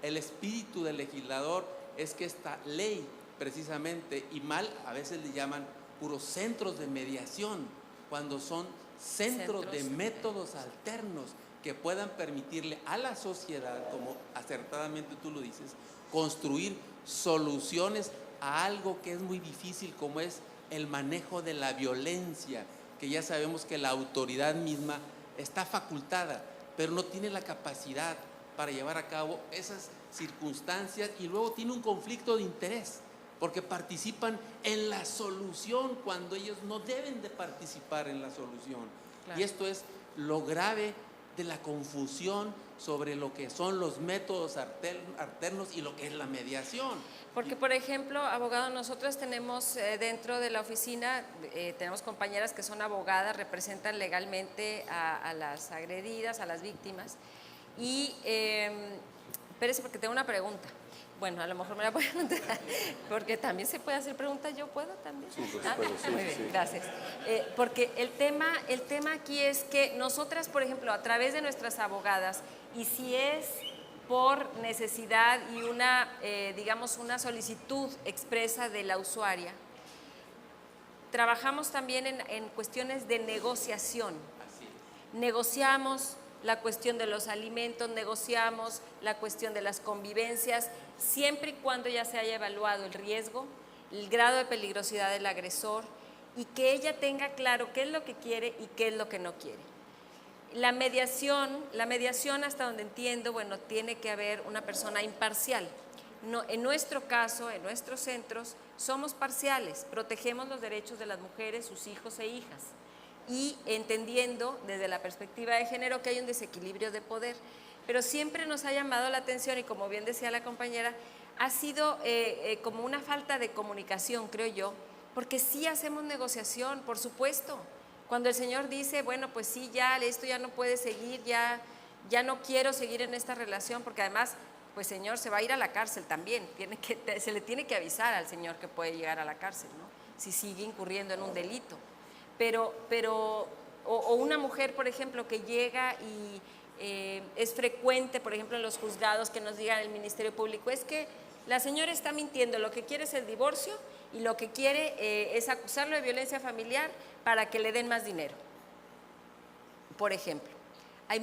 El espíritu del legislador es que esta ley, precisamente, y mal a veces le llaman puros centros de mediación, cuando son centros de métodos alternos que puedan permitirle a la sociedad, como acertadamente tú lo dices, construir soluciones a algo que es muy difícil, como es el manejo de la violencia, que ya sabemos que la autoridad misma está facultada, pero no tiene la capacidad para llevar a cabo esas circunstancias, y luego tiene un conflicto de interés, porque participan en la solución cuando ellos no deben de participar en la solución. Claro. Y esto es lo grave de la confusión sobre lo que son los métodos alternos y lo que es la mediación. Porque, por ejemplo, abogado, nosotros tenemos dentro de la oficina, tenemos compañeras que son abogadas, representan legalmente a las agredidas, a las víctimas. Y, espérese, porque tengo una pregunta. Bueno, a lo mejor me la pueden contestar, porque también se puede hacer preguntas, ¿yo puedo también? Sí, por supuesto, sí, muy bien, sí. gracias. Porque el tema aquí es que nosotras, por ejemplo, a través de nuestras abogadas, y si es por necesidad y una, digamos, una solicitud expresa de la usuaria, trabajamos también en cuestiones de negociación. Así. Negociamos la cuestión de los alimentos, negociamos la cuestión de las convivencias, siempre y cuando ya se haya evaluado el riesgo, el grado de peligrosidad del agresor, y que ella tenga claro qué es lo que quiere y qué es lo que no quiere. La mediación hasta donde entiendo, bueno, tiene que haber una persona imparcial. No, en nuestro caso, en nuestros centros, somos parciales, protegemos los derechos de las mujeres, sus hijos e hijas, y entendiendo desde la perspectiva de género que hay un desequilibrio de poder. Pero siempre nos ha llamado la atención, y como bien decía la compañera, ha sido como una falta de comunicación, creo yo, porque sí hacemos negociación, por supuesto. Cuando el señor dice, bueno, pues sí, ya esto ya no puede seguir, ya no quiero seguir en esta relación, porque además, pues señor, se va a ir a la cárcel también, se le tiene que avisar al señor que puede llegar a la cárcel, ¿no? Si sigue incurriendo en un delito. O una mujer, por ejemplo, que llega y es frecuente, por ejemplo, en los juzgados, que nos digan el Ministerio Público, es que la señora está mintiendo, lo que quiere es el divorcio y lo que quiere es acusarlo de violencia familiar para que le den más dinero, por ejemplo. Hay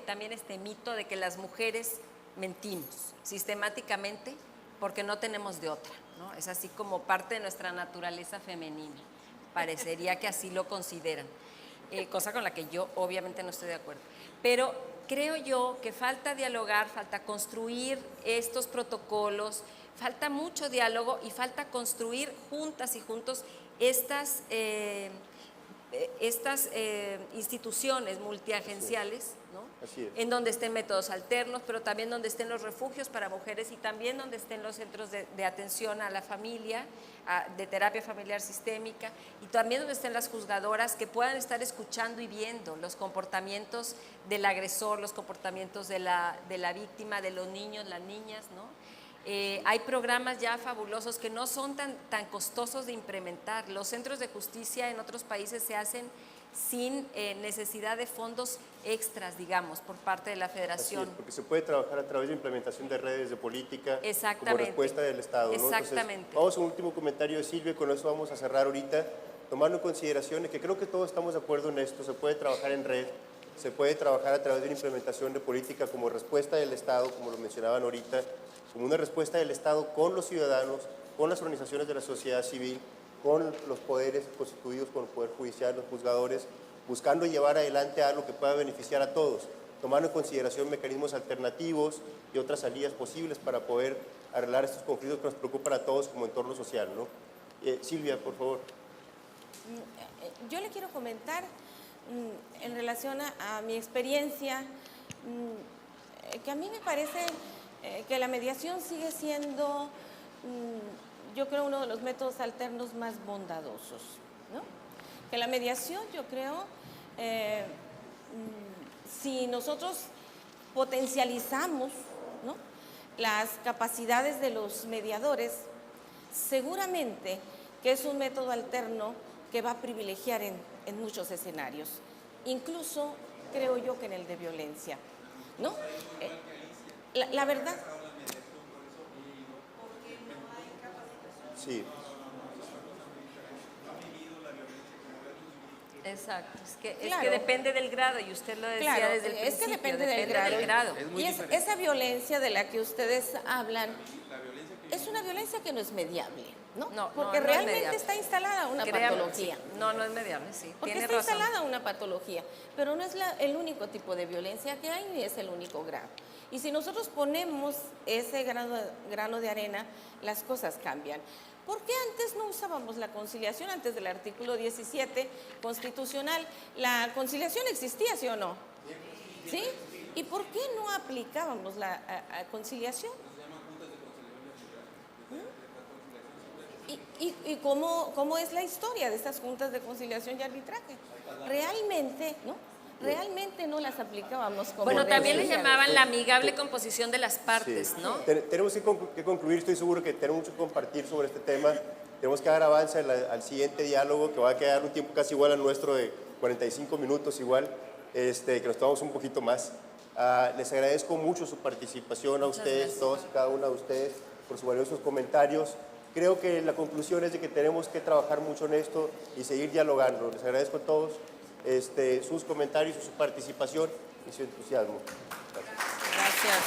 también este mito de que las mujeres mentimos sistemáticamente porque no tenemos de otra, ¿no? Es así como parte de nuestra naturaleza femenina. Parecería que así lo consideran, cosa con la que yo obviamente no estoy de acuerdo. Pero creo yo que falta dialogar, falta construir estos protocolos, falta mucho diálogo y falta construir juntas y juntos estas instituciones multiagenciales, ¿no? Así es. En donde estén métodos alternos, pero también donde estén los refugios para mujeres y también donde estén los centros de atención a la familia, de terapia familiar sistémica, y también donde estén las juzgadoras que puedan estar escuchando y viendo los comportamientos del agresor, los comportamientos de la víctima, de los niños, las niñas, ¿no? Hay programas ya fabulosos que no son tan costosos de implementar. Los centros de justicia en otros países se hacen sin necesidad de fondos extras, digamos, por parte de la Federación. Así es, porque se puede trabajar a través de implementación de redes de política como Exactamente. respuesta del Estado, ¿no? Exactamente. Entonces, vamos a un último comentario de Silvia, con eso vamos a cerrar ahorita, tomando en consideración que creo que todos estamos de acuerdo en esto. Se puede trabajar en red, se puede trabajar a través de una implementación de política como respuesta del Estado, como lo mencionaban ahorita, como una respuesta del Estado con los ciudadanos, con las organizaciones de la sociedad civil, con los poderes constituidos, con el Poder Judicial, los juzgadores, buscando llevar adelante algo que pueda beneficiar a todos, tomando en consideración mecanismos alternativos y otras salidas posibles para poder arreglar estos conflictos que nos preocupan a todos como entorno social, ¿no? Silvia, por favor. Yo le quiero comentar en relación a mi experiencia, que a mí me parece que la mediación sigue siendo, yo creo, uno de los métodos alternos más bondadosos, ¿no? Que la mediación, yo creo, si nosotros potencializamos, ¿no?, las capacidades de los mediadores, seguramente que es un método alterno que va a privilegiar en muchos escenarios, incluso creo yo que en el de violencia, ¿no? La verdad. Sí. Exacto, es Claro. que depende del grado, y usted lo decía Claro, desde el es que principio, depende del grado. Es muy Y diferente. esa violencia de la que ustedes hablan es una violencia que no es mediable, ¿no? No, porque no es realmente mediable. está instalada una Créame, patología. sí. No, no es mediable, sí, Porque tiene está razón. instalada una patología, pero no es el único tipo de violencia que hay ni es el único grado. Y si nosotros ponemos ese grano de arena, las cosas cambian. ¿Por qué antes no usábamos la conciliación? Antes del artículo 17 constitucional, ¿la conciliación existía, sí o no? ¿Sí? ¿Y por qué no aplicábamos la conciliación? ¿Y cómo es la historia de estas juntas de conciliación y arbitraje? Realmente, ¿no? Realmente no las aplicábamos como Bueno, también le debería de llamaban ser. la amigable composición de las partes, Sí. ¿no? Tenemos que concluir, estoy seguro que tenemos mucho que compartir sobre este tema. Tenemos que dar avance al siguiente diálogo, que va a quedar un tiempo casi igual al nuestro, de 45 minutos igual, que nos tomamos un poquito más. Les agradezco mucho su participación a ustedes, todos y cada una de ustedes, por sus valiosos comentarios. Creo que la conclusión es de que tenemos que trabajar mucho en esto y seguir dialogando. Les agradezco a todos sus comentarios, su participación y su entusiasmo. Gracias.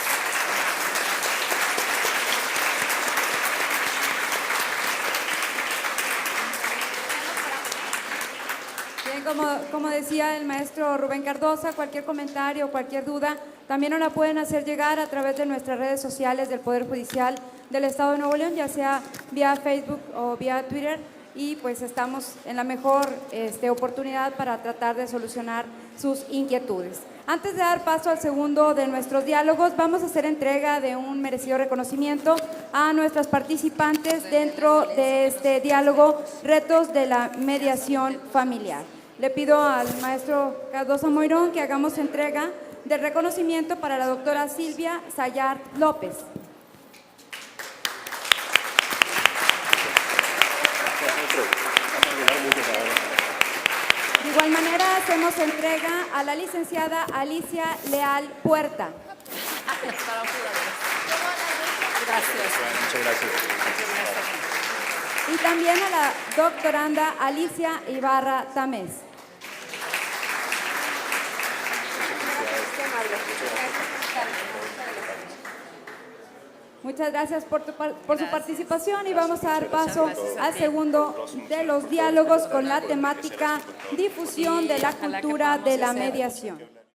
Bien, como decía el maestro Rubén Cardosa, cualquier comentario, cualquier duda, también nos la pueden hacer llegar a través de nuestras redes sociales del Poder Judicial del Estado de Nuevo León, ya sea vía Facebook o vía Twitter, y pues estamos en la mejor oportunidad para tratar de solucionar sus inquietudes. Antes de dar paso al segundo de nuestros diálogos, vamos a hacer entrega de un merecido reconocimiento a nuestras participantes dentro de este diálogo, Retos de la Mediación Familiar. Le pido al maestro Cardosa Moirón que hagamos entrega del reconocimiento para la doctora Silvia Sayart López. De igual manera, hacemos entrega a la licenciada Alicia Leal Puerta. Muchas gracias. Y también a la doctoranda Alicia Ibarra Tamés. Muchas gracias por su participación y vamos a dar paso al segundo de los diálogos con la temática difusión de la cultura de la mediación.